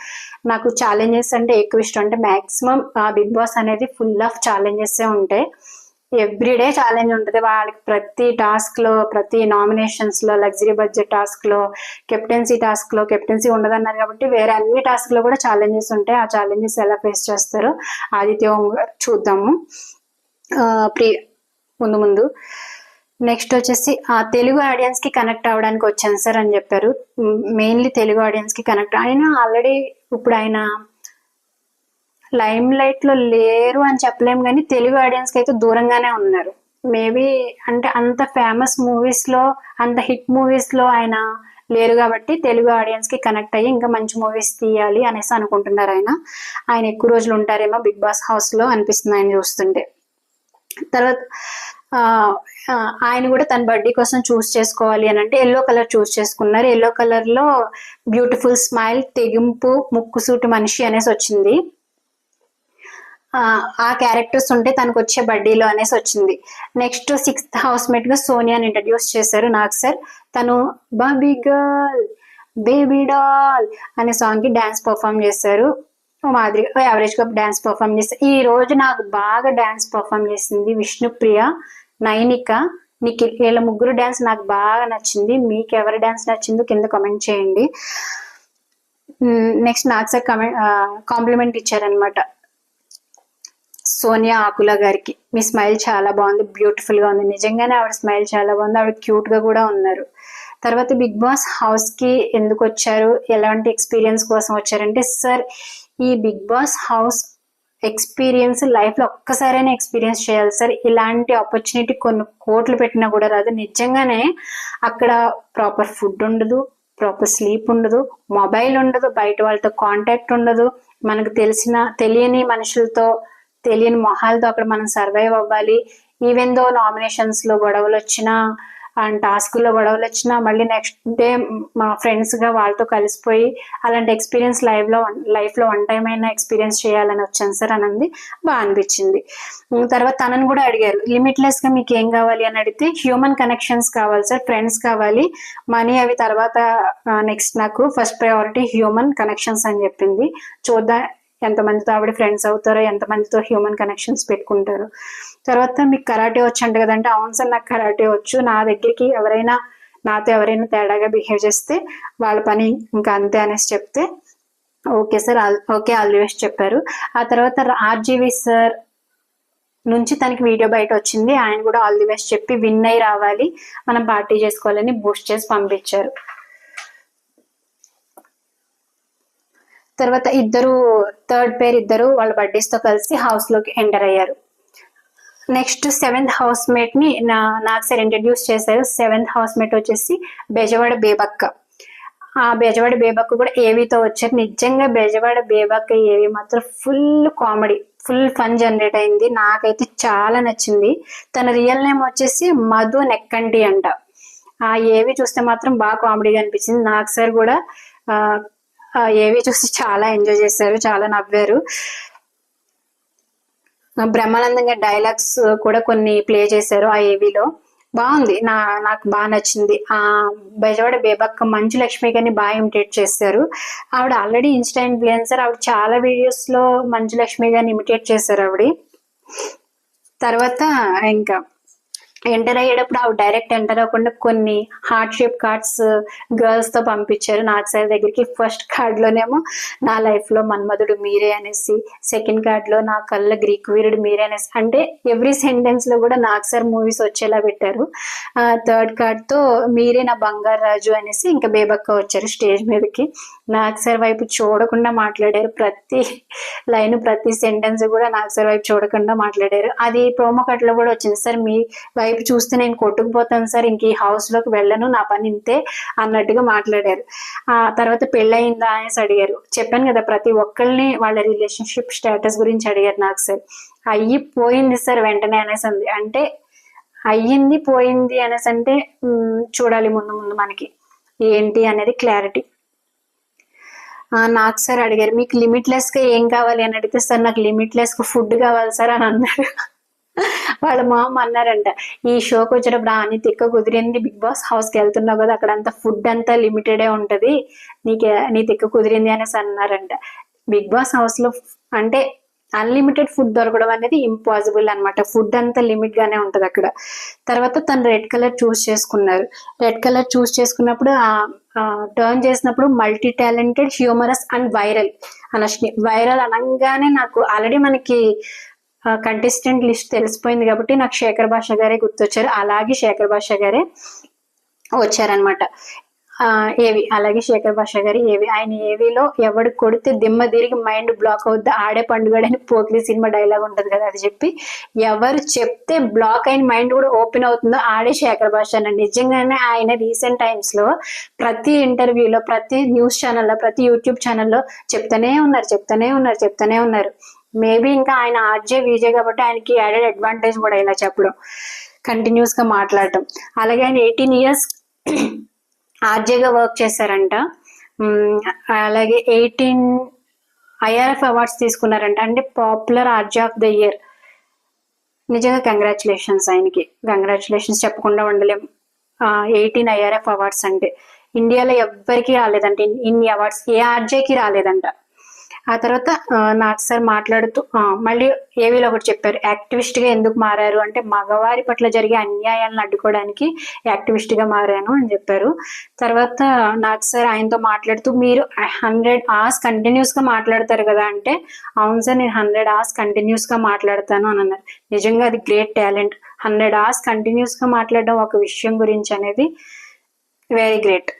నాకు ఛాలెంజెస్ అంటే ఎక్కువ ఇష్టం. అంటే మాక్సిమం బిగ్ బాస్ అనేది ఫుల్ ఆఫ్ ఛాలెంజెస్ ఉంటాయి. ఎవ్రీడే ఛాలెంజ్ ఉంటుంది వాళ్ళకి. ప్రతి టాస్క్ లో, ప్రతి నామినేషన్స్ లో, లగ్జరీ బడ్జెట్ టాస్క్ లో, కెప్టెన్సీ టాస్క్ లో కెప్టెన్సీ ఉండదన్నారు కాబట్టి వేరే అన్ని టాస్క్ లో కూడా ఛాలెంజెస్ ఉంటాయి. ఆ ఛాలెంజెస్ ఎలా ఫేస్ చేస్తారో ఆదిత్య ఓం గారు చూద్దాము ముందు. నెక్స్ట్ వచ్చేసి తెలుగు ఆడియన్స్ కి కనెక్ట్ అవ్వడానికి వచ్చాను సార్ అని చెప్పారు. మెయిన్లీ తెలుగు ఆడియన్స్ కి కనెక్ట్. ఆయన ఆల్రెడీ ఇప్పుడు ఆయన లైమ్ లైట్ లో లేరు అని చెప్పలేము, కానీ తెలుగు ఆడియన్స్ కి అయితే దూరంగానే ఉన్నారు. మేబీ అంటే అంత ఫేమస్ మూవీస్ లో, అంత హిట్ మూవీస్ లో ఆయన లేరు కాబట్టి తెలుగు ఆడియన్స్ కి కనెక్ట్ అయ్యి ఇంకా మంచి మూవీస్ తీయాలి అనేసి అనుకుంటున్నారు. ఆయన ఎక్కువ రోజులు ఉంటారేమో బిగ్ బాస్ హౌస్ లో అనిపిస్తుంది ఆయన చూస్తుంటే. తర్వాత ఆయన కూడా తన బర్త్డే కోసం చూస్ చేసుకోవాలి అని అంటే ఎల్లో కలర్ చూస్ చేసుకున్నారు. ఎల్లో కలర్ లో బ్యూటిఫుల్ స్మైల్, తెగింపు, ముక్కుసూటి మనిషి అనేసి వచ్చింది. ఆ క్యారెక్టర్స్ ఉంటే తనకు వచ్చే బర్త్డేలో అనేసి వచ్చింది. నెక్స్ట్ 6th హౌస్మేట్ గా సోనియాని ఇంట్రడ్యూస్ చేశారు నాకు సార్. తను బాబీ గర్ల్, బేబీ డాల్ అనే సాంగ్ కి డాన్స్ పర్ఫామ్ చేశారు. మాదిరి యావరేజ్ గా డాన్స్ పర్ఫామ్ చేస్తే, ఈ రోజు నాకు బాగా డాన్స్ పర్ఫామ్ చేసింది విష్ణుప్రియ, నైనిక, నిఖిల్. వీళ్ళ ముగ్గురు డాన్స్ నాకు బాగా నచ్చింది. మీకు ఎవరి డాన్స్ నచ్చిందో కింద కామెంట్ చేయండి. నెక్స్ట్ నాకు సార్ కాంప్లిమెంట్ ఇచ్చారనమాట సోనియా ఆకుల గారికి. మీ స్మైల్ చాలా బాగుంది, బ్యూటిఫుల్ గా ఉంది. నిజంగానే ఆవిడ స్మైల్ చాలా బాగుంది, ఆవిడ క్యూట్ గా కూడా ఉన్నారు. తర్వాత బిగ్ బాస్ హౌస్ కి ఎందుకు వచ్చారు, ఎలాంటి ఎక్స్పీరియన్స్ కోసం వచ్చారంటే, సార్ ఈ Bigg Boss house experience life లో ఒక్కసారైనా ఎక్స్పీరియన్స్ చేయాలి సార్. ఇలాంటి ఆపర్చునిటీ కొన్ని కోట్లు పెట్టినా కూడా రాదు. నిజంగానే అక్కడ ప్రాపర్ ఫుడ్ ఉండదు, ప్రాపర్ స్లీప్ ఉండదు, మొబైల్ ఉండదు, బయట వాళ్ళతో కాంటాక్ట్ ఉండదు, మనకు తెలియని మనుషులతో తెలియని మొహాలతో అక్కడ మనం సర్వైవ్ అవ్వాలి. ఈవెన్ దో నామినేషన్స్ లో గొడవలు వచ్చినా అండ్ టాస్కుల్లో గొడవలు వచ్చినా మళ్ళీ నెక్స్ట్ డే మా ఫ్రెండ్స్ గా వాళ్ళతో కలిసిపోయి అలాంటి ఎక్స్పీరియన్స్ లైఫ్ లో వన్ టైం అయినా ఎక్స్పీరియన్స్ చేయాలని వచ్చాను సార్ అన్నది బాగా అనిపించింది. తర్వాత తనని కూడా అడిగారు, లిమిట్లెస్ గా మీకు ఏం కావాలి అని అడిగితే హ్యూమన్ కనెక్షన్స్ కావాలి సార్, ఫ్రెండ్స్ కావాలి, మనీ అవి తర్వాత నెక్స్ట్, నాకు ఫస్ట్ ప్రయారిటీ హ్యూమన్ కనెక్షన్స్ అని చెప్పింది. చూద్దాం ఎంతమందితో ఆవిడ ఫ్రెండ్స్ అవుతారో, ఎంతమందితో హ్యూమన్ కనెక్షన్స్ పెట్టుకుంటారు. తర్వాత మీకు కరాటే వచ్చు అంట కదంటే, అవును సార్ నాకు కరాటే వచ్చు, నా దగ్గరికి నాతో ఎవరైనా తేడాగా బిహేవ్ చేస్తే వాళ్ళ పని ఇంకా అంతే అనేసి చెప్తే okay sir, okay all the best చెప్పారు. ఆ తర్వాత ఆర్జీవి సార్ నుంచి తనకి వీడియో బయట వచ్చింది, ఆయన కూడా ఆల్ ది బెస్ట్ చెప్పి విన్ అయి రావాలి, మనం పార్టీ చేసుకోవాలని బూస్ట్ చేసి పంపించారు. తర్వాత థర్డ్ పేర్ ఇద్దరు వాళ్ళ బర్త్డేస్ తో కలిసి హౌస్ లోకి ఎంటర్ అయ్యారు. నెక్స్ట్ 7th హౌస్ మేట్ ని నాకు సార్ ఇంట్రడ్యూస్ చేశారు. 7th హౌస్ మేట్ వచ్చేసి బెజవాడ బేబక్క. ఆ బెజవాడ బేబక్క కూడా ఏవీతో వచ్చారు. నిజంగా బెజవాడ బేబక్క ఏవి మాత్రం full comedy, full fun generate అయింది. నాకైతే చాలా నచ్చింది. తన రియల్ నేమ్ వచ్చేసి మధు నెక్కంటి అంట. ఆ ఏవి చూస్తే మాత్రం బాగా కామెడీగా అనిపించింది. నాకు సార్ కూడా ఏవి చూసి చాలా ఎంజాయ్ చేశారు, చాలా నవ్వారు. బ్రహ్మానందంగా డైలాగ్స్ కూడా కొన్ని ప్లే చేశారు ఆ ఏవీలో, బాగుంది. నాకు బాగా నచ్చింది. ఆ బెజవాడ బేబక్క మంచు లక్ష్మి గారిని బాగా ఇమిటేట్ చేశారు. ఆవిడ ఆల్రెడీ ఇన్స్టా ఇన్ఫ్లుయెన్సర్, ఆవిడ చాలా వీడియోస్ లో మంచు లక్ష్మి గారిని ఇమిటేట్ చేశారు ఆవిడ. తర్వాత ఇంకా ఎంటర్ అయ్యేటప్పుడు ఆవిడ డైరెక్ట్ ఎంటర్ అవ్వకుండా కొన్ని హార్ట్ షేప్ కార్డ్స్ గర్ల్స్ తో పంపించారు నాకు సార్ దగ్గరికి. ఫస్ట్ కార్డ్ లోనేమో నా లైఫ్ లో మన్మధుడు మీరే అనేసి, సెకండ్ కార్డ్ లో నా కళ్ళ గ్రీక్ వీరుడు మీరే అనేసి, అంటే ఎవ్రీ సెంటెన్స్ లో కూడా నాకు సార్ మూవీస్ వచ్చేలా పెట్టారు. థర్డ్ కార్డ్ తో మీరే నా బంగారు రాజు అనేసి ఇంకా బేబక్క వచ్చారు స్టేజ్ మీదకి. నాకు సార్ వైపు చూడకుండా మాట్లాడారు, ప్రతి లైన్ ప్రతి సెంటెన్స్ కూడా నాకు సార్ వైపు చూడకుండా మాట్లాడారు. అది ప్రోమో కట్ లో కూడా వచ్చింది, సార్ మీ వైపు చూస్తే నేను కొట్టుకుపోతాను సార్, ఇంక ఈ హౌస్ లోకి వెళ్ళను, నా పని ఇంతే అన్నట్టుగా మాట్లాడారు. ఆ తర్వాత పెళ్ళయిందా అనేసి అడిగారు. చెప్పాను కదా ప్రతి ఒక్కరిని వాళ్ళ రిలేషన్షిప్ స్టేటస్ గురించి అడిగారు నాకు సార్. అయ్యి పోయింది సార్ వెంటనే అనేసి అంది. అంటే అయ్యింది పోయింది అనేసి అంటే చూడాలి ముందు ముందు మనకి ఏంటి అనేది క్లారిటీ. నాకు సార్ అడిగారు, మీకు లిమిట్లెస్ గా ఏం కావాలి అని అడిగితే, సార్ నాకు లిమిట్లెస్ గా ఫుడ్ కావాలి సార్ అని అన్నారు. వాళ్ళ మామ అన్నారంట, ఈ షోకి వచ్చేటప్పుడు నీ తిక్క కుదిరింది, బిగ్ బాస్ హౌస్ కి వెళ్తున్నావు కదా అక్కడ అంతా ఫుడ్ అంతా లిమిటెడే ఉంటది, నీ తిక్క కుదిరింది అనేసి అన్నారంట. బిగ్ బాస్ హౌస్ లో అంటే అన్లిమిటెడ్ ఫుడ్ దొరకడం అనేది ఇంపాసిబుల్ అనమాట, ఫుడ్ అంతా లిమిట్ గానే ఉంటది అక్కడ. తర్వాత తను రెడ్ కలర్ చూస్ చేసుకున్నారు. రెడ్ కలర్ చూస్ చేసుకున్నప్పుడు టర్న్ చేసినప్పుడు multi talented, humorous and viral అనశ్ని. వైరల్ అనగానే నాకు ఆల్రెడీ మనకి కంటెస్టెంట్ లిస్ట్ తెలిసిపోయింది కాబట్టి నాకు శేఖర్ భాష గారే గుర్తొచ్చారు. అలాగే శేఖర్ భాష గారే వచ్చారనమాట ఏవి. అలాగే శేఖర్ భాష గారి ఏవి, ఆయన ఏవిలో ఎవడు కొడితే దిమ్మ తిరిగి మైండ్ బ్లాక్ అవుద్ది ఆడే పండుగడని పోకిరి సినిమా డైలాగ్ ఉంటది కదా, అది చెప్పి ఎవరు చెప్తే బ్లాక్ అయిన మైండ్ కూడా ఓపెన్ అవుతుందో ఆడే శేఖర్ భాష అన్న. నిజంగానే ఆయన రీసెంట్ టైమ్స్ లో ప్రతి ఇంటర్వ్యూలో, ప్రతి న్యూస్ ఛానల్లో, ప్రతి యూట్యూబ్ ఛానల్లో చెప్తానే ఉన్నారు. మేబీ ఇంకా ఆయన ఆర్జే విజే కాబట్టి ఆయనకి యాడెడ్ అడ్వాంటేజ్ కూడా ఇలా చెప్పడం, కంటిన్యూస్ గా మాట్లాడటం. అలాగే ఆయన 18 years ఆర్జేగా వర్క్ చేశారంట. అలాగే 18 IRF అవార్డ్స్ తీసుకున్నారంట, అంటే popular RJ of the year. నిజంగా కంగ్రాచులేషన్స్ ఆయనకి, కంగ్రాచులేషన్స్ చెప్పకుండా ఉండలేం. 18 IRF అవార్డ్స్ అంటే ఇండియాలో ఎవ్వరికి రాలేదంట ఇన్ని అవార్డ్స్, ఏ ఆర్జేకి రాలేదంట. ఆ తర్వాత నాకు సార్ మాట్లాడుతూ మళ్ళీ ఏవీలో ఒకటి చెప్పారు, యాక్టివిస్ట్ గా ఎందుకు మారారు అంటే మగవారి పట్ల జరిగే అన్యాయాలను అడ్డుకోవడానికి యాక్టివిస్ట్ గా మారాను అని చెప్పారు. తర్వాత నాకు సార్ ఆయనతో మాట్లాడుతూ మీరు 100 hours కంటిన్యూస్ గా మాట్లాడతారు కదా అంటే, అవును సార్ నేను 100 hours కంటిన్యూస్ గా మాట్లాడతాను అని అన్నారు. నిజంగా అది గ్రేట్ టాలెంట్. 100 hours కంటిన్యూస్ గా మాట్లాడడం ఒక విషయం గురించి అనేది వెరీ గ్రేట్.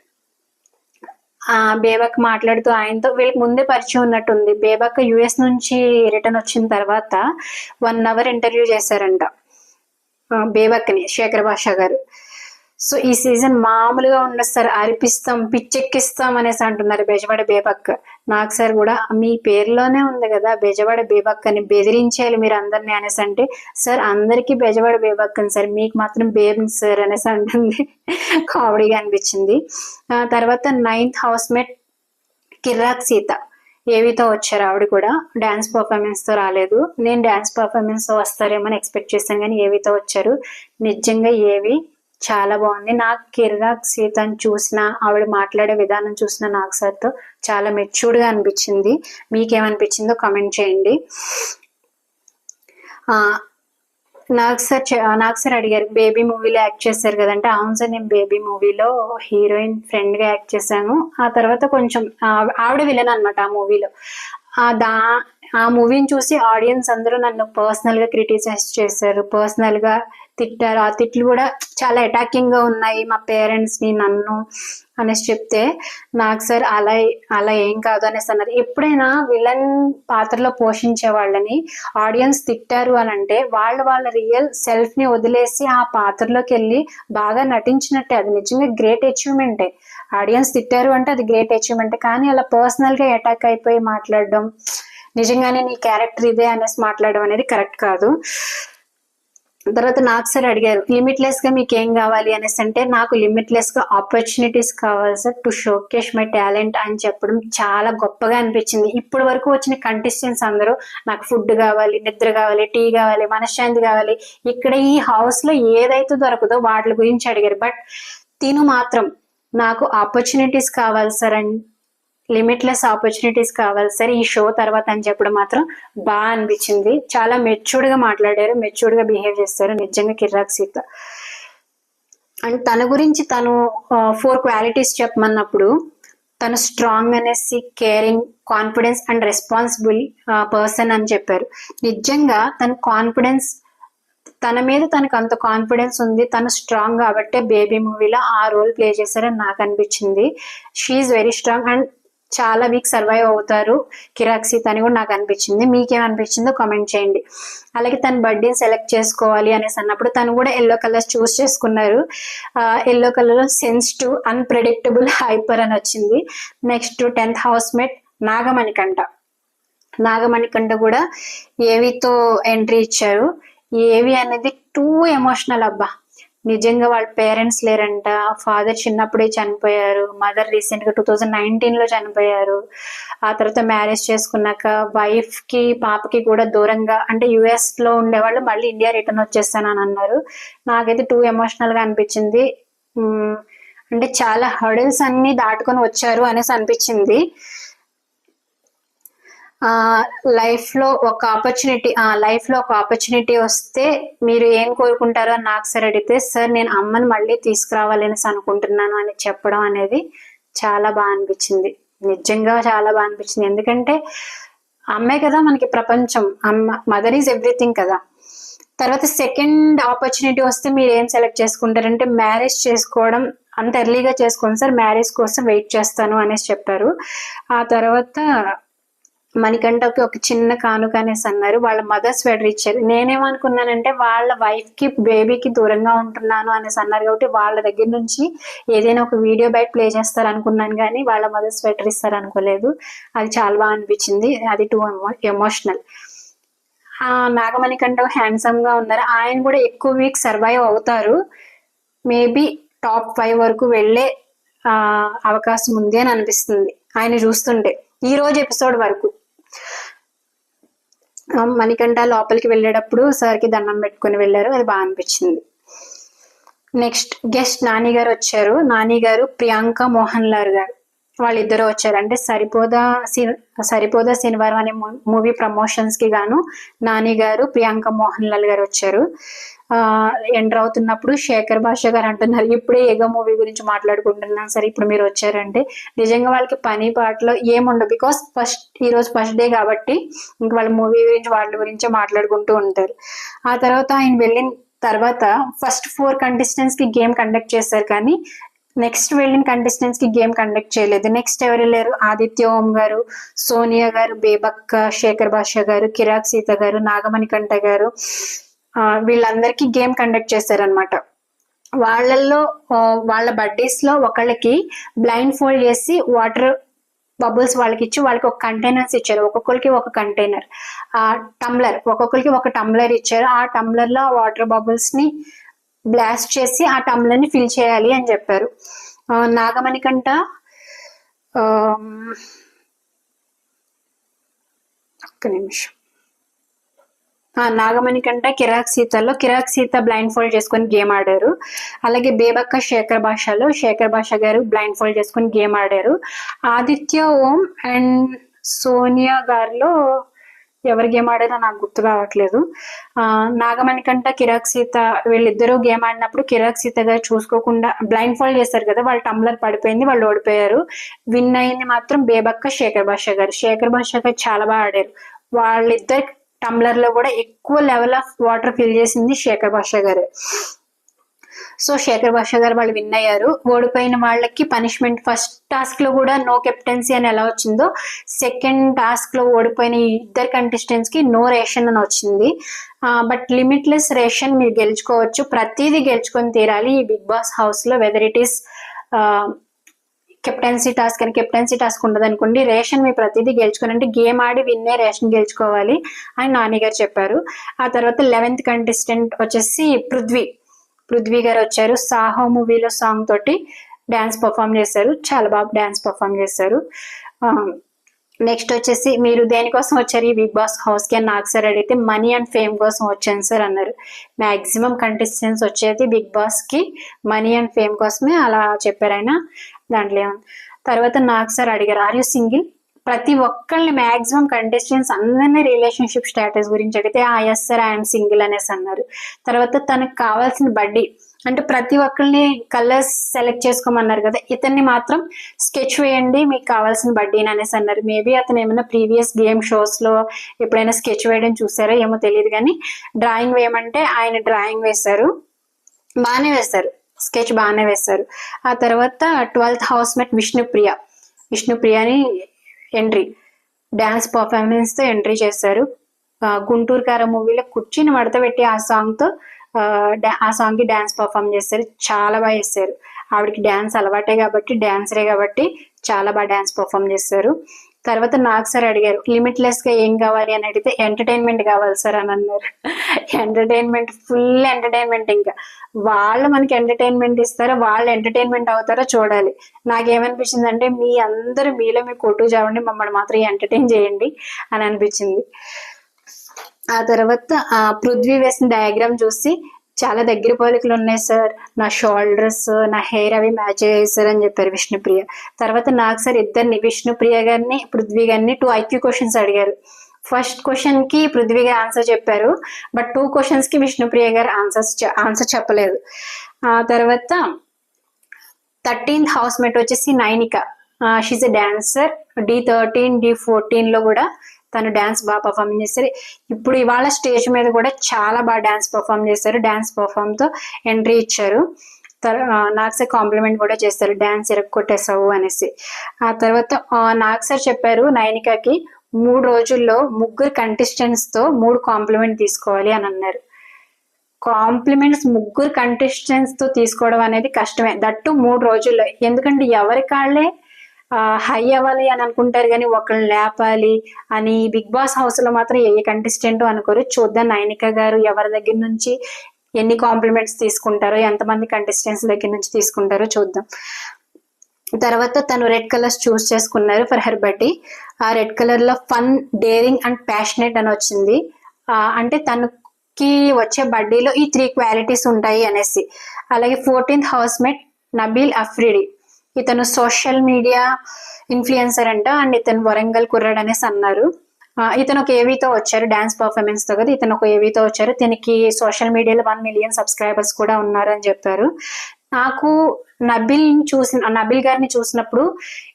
బేబక్ మాట్లాడుతూ ఆయనతో వీళ్ళకి ముందే పరిచయం ఉన్నట్టుంది. బేబక్ యుఎస్ నుంచి రిటర్న్ వచ్చిన తర్వాత 1 hour ఇంటర్వ్యూ చేశారంట బేబక్ని, శేఖర్ భాషా గారు. సో ఈ సీజన్ మామూలుగా ఉండదు సార్, అరిపిస్తాం పిచ్చెక్కిస్తాం అనేసి అంటున్నారు బెజవాడ బేబక్. నాకు సార్ కూడా మీ పేరులోనే ఉంది కదా బెజవాడ బేబక్ అని, బెదిరించేయాలి మీరు అందరినీ అనేసి అంటే, సార్ అందరికీ బెజవాడ బేబక్ అని సార్, మీకు మాత్రం బేబ్ సార్ అనేసి అంటుంది. కామెడీగా అనిపించింది. తర్వాత 9th హౌస్మేట్ కిర్రాక్ సీత ఏవితో వచ్చారు. ఆవిడ కూడా డాన్స్ పర్ఫార్మెన్స్ తో రాలేదు. నేను డాన్స్ పర్ఫార్మెన్స్ తో వస్తారేమో అని ఎక్స్పెక్ట్ చేశాను, కానీ ఏవితో వచ్చారు. నిజంగా ఏవి చాలా బాగుంది. నాకు కిర్రాక్ సీతను చూసిన, ఆవిడ మాట్లాడే విధానం చూసిన నాగ్ సార్తో చాలా మెచ్యూర్డ్ గా అనిపించింది. మీకేమనిపించిందో కామెంట్ చేయండి. నాగ్ సార్ అడిగారు బేబీ మూవీలో యాక్ట్ చేశారు కదంటే, అవును సార్ నేను బేబీ మూవీలో హీరోయిన్ ఫ్రెండ్ గా యాక్ట్ చేశాను. ఆ తర్వాత కొంచెం ఆవిడ విలన్ అనమాట ఆ మూవీలో. ఆ మూవీని చూసి ఆడియన్స్ అందరూ నన్ను పర్సనల్ గా క్రిటిసైజ్ చేశారు, పర్సనల్ గా తిట్టారు. ఆ తిట్లు కూడా చాలా అటాకింగ్ గా ఉన్నాయి మా పేరెంట్స్ ని, నన్ను అనేసి చెప్తే, నాకు సార్ అలా ఏం కాదు అనేసి అన్నారు. ఎప్పుడైనా విలన్ పాత్రలో పోషించే వాళ్ళని ఆడియన్స్ తిట్టారు అని అంటే వాళ్ళ రియల్ సెల్ఫ్ ని వదిలేసి ఆ పాత్రలోకి వెళ్ళి బాగా నటించినట్టే. అది నిజంగా గ్రేట్ అచీవ్మెంటే. ఆడియన్స్ తిట్టారు అంటే అది గ్రేట్ అచీవ్మెంట్. కానీ అలా పర్సనల్ గా అటాక్ అయిపోయి మాట్లాడడం, నిజంగానే నీ క్యారెక్టర్ ఇదే అనేసి మాట్లాడడం అనేది కరెక్ట్ కాదు. తర్వాత నాకు సార్ అడిగారు లిమిట్లెస్ గా మీకు ఏం కావాలి అనేసి అంటే, నాకు లిమిట్లెస్ గా ఆపర్చునిటీస్ కావాలి sir to showcase my talent అని చెప్పడం చాలా గొప్పగా అనిపించింది. ఇప్పటి వరకు వచ్చిన కంటెస్టెంట్స్ అందరూ నాకు ఫుడ్ కావాలి, నిద్ర కావాలి, టీ కావాలి, మనశ్శాంతి కావాలి, ఇక్కడ ఈ హౌస్ లో ఏదైతే దొరకదో వాటి గురించి అడిగారు. బట్ తిను మాత్రం నాకు ఆపర్చునిటీస్ కావాలి సార్ అని, లిమిట్లెస్ ఆపర్చునిటీస్ కావాలి సార్ ఈ షో తర్వాత అని చెప్పడం మాత్రం బాగా అనిపించింది. చాలా మెచ్యూర్డ్ గా మాట్లాడారు, మెచ్యూర్డ్ గా బిహేవ్ చేస్తారు నిజంగా కిర్రాక్ సీత. అండ్ తన గురించి తను 4 క్వాలిటీస్ చెప్పమన్నప్పుడు తను స్ట్రాంగ్ అనేసి, caring, confidence and responsible person అని చెప్పారు. నిజంగా తన కాన్ఫిడెన్స్, తన మీద తనకు అంత కాన్ఫిడెన్స్ ఉంది, తను స్ట్రాంగ్ కాబట్టే బేబీ మూవీలో ఆ రోల్ ప్లే చేశారని నాకు అనిపించింది. షీఈ్ వెరీ స్ట్రాంగ్ అండ్ చాలా వీక్ సర్వైవ్ అవుతారు కిర్రాక్ సీత అని కూడా నాకు అనిపించింది. మీకేమనిపించిందో కామెంట్ చేయండి. అలాగే తన బర్త్డే సెలెక్ట్ చేసుకోవాలి అనేసి అన్నప్పుడు తను కూడా ఎల్లో కలర్స్ చూస్ చేసుకున్నారు. ఎల్లో కలర్ లో సెన్సిటివ్, అన్ప్రెడిక్టబుల్, హైపర్ అని వచ్చింది. నెక్స్ట్ 10th హౌస్మేట్ నాగమణికంఠ కూడా ఏవితో ఎంట్రీ ఇచ్చారు. ఏవి అనేది టూ ఎమోషనల్ అబ్బా. నిజంగా వాళ్ళ పేరెంట్స్ లేరంట, ఫాదర్ చిన్నప్పుడే చనిపోయారు, మదర్ రీసెంట్ గా 2019 లో చనిపోయారు. ఆ తర్వాత మ్యారేజ్ చేసుకున్నాక వైఫ్ కి పాపకి కూడా దూరంగా, అంటే యుఎస్ లో ఉండేవాళ్ళు మళ్ళీ ఇండియా రిటర్న్ వచ్చేస్తానని అన్నారు. నాకైతే టూ ఎమోషనల్ గా అనిపించింది. అంటే చాలా హర్డల్స్ అన్ని దాటుకొని వచ్చారు అనేసి అనిపించింది. లైఫ్ లో ఒక ఆపర్చునిటీ వస్తే మీరు ఏం కోరుకుంటారో అని నాకు సార్ అడిగితే, సార్ నేను అమ్మని మళ్ళీ తీసుకురావాలి అనేసి అనుకుంటున్నాను అని చెప్పడం అనేది చాలా బాగా అనిపించింది. నిజంగా చాలా బాగా అనిపించింది. ఎందుకంటే అమ్మే కదా మనకి ప్రపంచం, అమ్మ, మదర్ ఈజ్ ఎవ్రీథింగ్ కదా. తర్వాత సెకండ్ ఆపర్చునిటీ వస్తే మీరు ఏం సెలెక్ట్ చేసుకుంటారంటే, మ్యారేజ్ చేసుకోవడం అంత ఎర్లీగా చేసుకోండి సార్, మ్యారేజ్ కోసం వెయిట్ చేస్తాను అనేసి చెప్పారు. ఆ తర్వాత మణికంఠకి ఒక చిన్న కానుక అనేసి అన్నారు. వాళ్ళ మదర్ స్వెటర్ ఇచ్చారు. నేనేమనుకున్నానంటే వాళ్ళ వైఫ్ కి బేబీకి దూరంగా ఉంటున్నాను అనేసి అన్నారు కాబట్టి వాళ్ళ దగ్గర నుంచి ఏదైనా ఒక వీడియో బయట ప్లే చేస్తారు అనుకున్నాను, కానీ వాళ్ళ మదర్ స్వెటర్ ఇస్తారు అనుకోలేదు. అది చాలా బాగా అనిపించింది. అది టూ ఎమోషనల్. నాగమణికంఠ హ్యాండ్సమ్ గా ఉన్నారు. ఆయన కూడా ఎక్కువ వీక్ సర్వైవ్ అవుతారు. మేబీ టాప్ 5 వరకు వెళ్లే అవకాశం ఉంది అని అనిపిస్తుంది ఆయన చూస్తుంటే ఈ రోజు ఎపిసోడ్ వరకు. మణికంఠ లోపలికి వెళ్ళేటప్పుడు సార్కి దండం పెట్టుకుని వెళ్ళారు, అది బాగా అనిపించింది. నెక్స్ట్ గెస్ట్ నాని గారు వచ్చారు. నాని గారు ప్రియాంక మోహన్ లాల్ గారు వాళ్ళిద్దరూ వచ్చారు. అంటే సరిపోదా శనివారం అనే మూవీ ప్రమోషన్స్ కి గాను నాని గారు, ప్రియాంక మోహన్ లాల్ గారు వచ్చారు. ఎంటర్ అవుతున్నప్పుడు శేఖర్ భాష గారు అంటున్నారు, ఇప్పుడే ఏగో మూవీ గురించి మాట్లాడుకుంటున్నాం సరే ఇప్పుడు మీరు వచ్చారంటే. నిజంగా వాళ్ళకి పని పాటలో ఏముండవు, బికాస్ ఈ రోజు ఫస్ట్ డే కాబట్టి ఇంక వాళ్ళ మూవీ గురించి వాళ్ళ గురించే మాట్లాడుకుంటూ ఉంటారు. ఆ తర్వాత ఆయన వెళ్ళిన తర్వాత ఫస్ట్ 4 కంటెస్టెంట్స్ కి గేమ్ కండక్ట్ చేశారు, కానీ నెక్స్ట్ వెళ్ళిన కంటెస్టెంట్స్ కి గేమ్ కండక్ట్ చేయలేదు. నెక్స్ట్ ఎవరు లేరు, ఆదిత్య ఓం గారు, సోనియా గారు, బేబక్క, శేఖర్ భాష గారు, కిరాక్ సీత గారు, నాగమణికంఠ గారు, వీళ్ళందరికీ గేమ్ కండక్ట్ చేశారనమాట. వాళ్ళల్లో వాళ్ళ బర్త్డేస్ లో ఒకళ్ళకి బ్లైండ్ ఫోల్డ్ చేసి వాటర్ బబుల్స్ వాళ్ళకి ఇచ్చి వాళ్ళకి ఒక కంటైనర్స్ ఇచ్చారు. ఒక్కొక్కరికి ఒక కంటైనర్, టంబ్లర్, ఒక్కొక్కరికి ఒక టంబ్లర్ ఇచ్చారు. ఆ టంబ్లర్ లో వాటర్ బబుల్స్ ని బ్లాస్ట్ చేసి ఆ టంబ్లర్ ని ఫిల్ చేయాలి అని చెప్పారు. నాగమణికంట ఒక్క నిమిషం, నాగమణికంట కిరాక్ సీత బ్లైండ్ ఫోల్డ్ చేసుకొని గేమ్ ఆడారు. అలాగే బేబక్క శేఖర్ భాష గారు బ్లైండ్ ఫోల్డ్ చేసుకొని గేమ్ ఆడారు. ఆదిత్య ఓం అండ్ సోనియా గారిలో ఎవరు గేమ్ ఆడారో నాకు గుర్తు రావట్లేదు. నాగమణికంట కిరాక్ సీత వీళ్ళిద్దరూ గేమ్ ఆడినప్పుడు కిరాక్ సీత గారు చూసుకోకుండా బ్లైండ్ ఫోల్డ్ చేశారు కదా, వాళ్ళ టంబ్లర్ పడిపోయింది, వాళ్ళు ఓడిపోయారు. విన్ అయింది మాత్రం బేబక్క శేఖర్ భాష గారు చాలా బాగా ఆడారు. వాళ్ళిద్దరు టంబ్లర్ లో కూడా ఎక్కువ లెవెల్ ఆఫ్ వాటర్ ఫిల్ చేసింది శేఖర్ భాష గారు. సో శేఖర్ భాష గారు వాళ్ళు విన్ అయ్యారు. ఓడిపోయిన వాళ్ళకి పనిష్మెంట్ ఫస్ట్ టాస్క్ లో కూడా నో కెప్టెన్సీ అని ఎలా వచ్చిందో, సెకండ్ టాస్క్ లో ఓడిపోయిన ఇద్దరు కంటెస్టెంట్స్ కి నో రేషన్ అని వచ్చింది. బట్ లిమిట్లెస్ రేషన్ మీరు గెలుచుకోవచ్చు, ప్రతిదీ గెలుచుకొని తీరాలి ఈ బిగ్ బాస్ హౌస్ లో. Whether it is captaincy task ఉండదు అనుకోండి, రేషన్ మీ ప్రతిదీ గెలుచుకోని, అంటే గేమ్ ఆడి విన్నే రేషన్ గెలుచుకోవాలి అని నాని గారు చెప్పారు. ఆ తర్వాత 11th కంటెస్టెంట్ వచ్చేసి పృథ్వీ గారు వచ్చారు. సాహో మూవీలో సాంగ్ తోటి డాన్స్ పర్ఫామ్ చేశారు, చాలా బాగా డాన్స్ పర్ఫామ్ చేశారు. నెక్స్ట్ వచ్చేసి మీరు దేనికోసం వచ్చారు ఈ బిగ్ బాస్ హౌస్ కి అని నాకు సార్ అడిగితే మనీ అండ్ ఫేమ్ కోసం వచ్చాను సార్ అన్నారు. మాక్సిమం కంటెస్టెంట్స్ వచ్చేది బిగ్ బాస్ కి మనీ అండ్ ఫేమ్ కోసమే అలా చెప్పారు ఆయన, దాంట్లో ఏమన్నా. తర్వాత నాకు సార్ అడిగారు ఆర్ యూ సింగిల్, ప్రతి ఒక్కళ్ళని మాక్సిమం కంటెస్టెంట్స్ అందరినీ రిలేషన్షిప్ స్టేటస్ గురించి అడిగితే ఎస్ సార్ ఐఎమ్ సింగిల్ అనేసి అన్నారు. తర్వాత తనకు కావాల్సిన బడ్డీ, అంటే ప్రతి ఒక్కరిని కలర్స్ సెలెక్ట్ చేసుకోమన్నారు కదా, ఇతన్ని మాత్రం స్కెచ్ వేయండి మీకు కావాల్సిన బడ్డీని అనేసి అన్నారు. మేబీ అతను ఏమైనా ప్రీవియస్ గేమ్ షోస్ లో ఎప్పుడైనా స్కెచ్ వేయడం చూసారో ఏమో తెలియదు, కానీ డ్రాయింగ్ వేయమంటే ఆయన డ్రాయింగ్ వేశారు, బాగానే వేశారు, స్కెచ్ బాగానే వేశారు. ఆ తర్వాత 12th హౌస్ మేట్ విష్ణుప్రియని ఎంట్రీ డాన్స్ పర్ఫార్మెన్స్ తో ఎంట్రీ చేశారు. గుంటూరు కార మూవీలో కుర్చీని మడత పెట్టి ఆ సాంగ్ కి డాన్స్ పర్ఫామ్ చేశారు, చాలా బాగా చేశారు. ఆవిడకి డాన్స్ అలవాటే కాబట్టి, డాన్సరే కాబట్టి చాలా బాగా డాన్స్ పర్ఫామ్ చేశారు. తర్వాత నాకు సార్ అడిగారు లిమిట్లెస్ గా ఏం కావాలి అని అడిగితే ఎంటర్టైన్మెంట్ కావాలి సార్ అని అన్నారు. ఎంటర్టైన్మెంట్, ఫుల్ ఎంటర్టైన్మెంట్, ఇంకా వాళ్ళు మనకి ఎంటర్టైన్మెంట్ ఇస్తారో వాళ్ళు ఎంటర్టైన్మెంట్ అవుతారో చూడాలి. నాకేమనిపించింది అంటే మీ అందరూ మీలో మీ కొట్టు చావండి, మమ్మల్ని మాత్రం ఎంటర్టైన్ చేయండి అని అనిపించింది. ఆ తర్వాత పృథ్వీ వేసిన డయాగ్రామ్ చూసి చాలా దగ్గర పోలికలు ఉన్నాయి సార్, నా షోల్డర్స్ నా హెయిర్ అవి మ్యాచ్ అయ్యాయి సార్ అని చెప్పారు విష్ణుప్రియ. తర్వాత నాకు సార్ ఇద్దరిని విష్ణుప్రియ గారిని పృథ్వీ గారిని 2 IQ క్వశ్చన్స్ అడిగారు. ఫస్ట్ క్వశ్చన్ కి పృథ్వీ గారు ఆన్సర్ చెప్పారు, బట్ 2 క్వశ్చన్స్ కి విష్ణుప్రియ గారు ఆన్సర్ చెప్పలేదు. ఆ తర్వాత 13th హౌస్ మేట్ వచ్చేసి Nainika, she's a dancer. D13 D14 లో కూడా తను డాన్స్ బాగా పర్ఫామ్ చేశారు. ఇప్పుడు ఇవాళ స్టేజ్ మీద కూడా చాలా బాగా డాన్స్ పర్ఫామ్ చేశారు, డాన్స్ పర్ఫామ్ తో ఎంట్రీ ఇచ్చారు. నాకు సార్ కాంప్లిమెంట్ కూడా చేస్తారు, డాన్స్ ఎరక్కొట్టేసావు అనేసి. ఆ తర్వాత నాకు సార్ చెప్పారు నైనికకి 3 రోజుల్లో 3 కంటెస్టెంట్స్ తో 3 కాంప్లిమెంట్ తీసుకోవాలి అని అన్నారు. కాంప్లిమెంట్స్ 3 కంటెస్టెంట్స్ తో తీసుకోవడం అనేది కష్టమే, దట్టు 3 రోజుల్లో. ఎందుకంటే ఎవరి కాళ్ళే హై అవ్వాలి అని అనుకుంటారు, కానీ ఒకళ్ళని లేపాలి అని బిగ్ బాస్ హౌస్ లో మాత్రం ఏ కంటెస్టెంట్ అనుకోరు. చూద్దాం నైనిక గారు ఎవరి దగ్గర నుంచి ఎన్ని కాంప్లిమెంట్స్ తీసుకుంటారో, ఎంతమంది కంటెస్టెంట్స్ దగ్గర నుంచి తీసుకుంటారో చూద్దాం. తర్వాత తను రెడ్ కలర్స్ చూస్ చేసుకున్నారు ఫర్ హర్ బర్త్డే. ఆ రెడ్ కలర్ లో ఫన్, డేరింగ్ అండ్ ప్యాషనేట్ అని వచ్చింది. అంటే తనకి వచ్చే బర్త్డేలో ఈ 3 క్వాలిటీస్ ఉంటాయి అనేసి. అలాగే 14th house mate Nabeel Afridi, ఇతను సోషల్ మీడియా ఇన్ఫ్లుయెన్సర్ అంట, అండ్ ఇతను వరంగల్ కుర్రాడు అనేసి అన్నారు. ఇతను ఒక ఏవీతో వచ్చారు, డాన్స్ పర్ఫార్మెన్స్ తో కదా, ఇతను ఒక ఏవీతో వచ్చారు. దీనికి సోషల్ మీడియాలో 1 మిలియన్ సబ్స్క్రైబర్స్ కూడా ఉన్నారు అని చెప్పారు. నాకు నబిల్ గారిని చూసినప్పుడు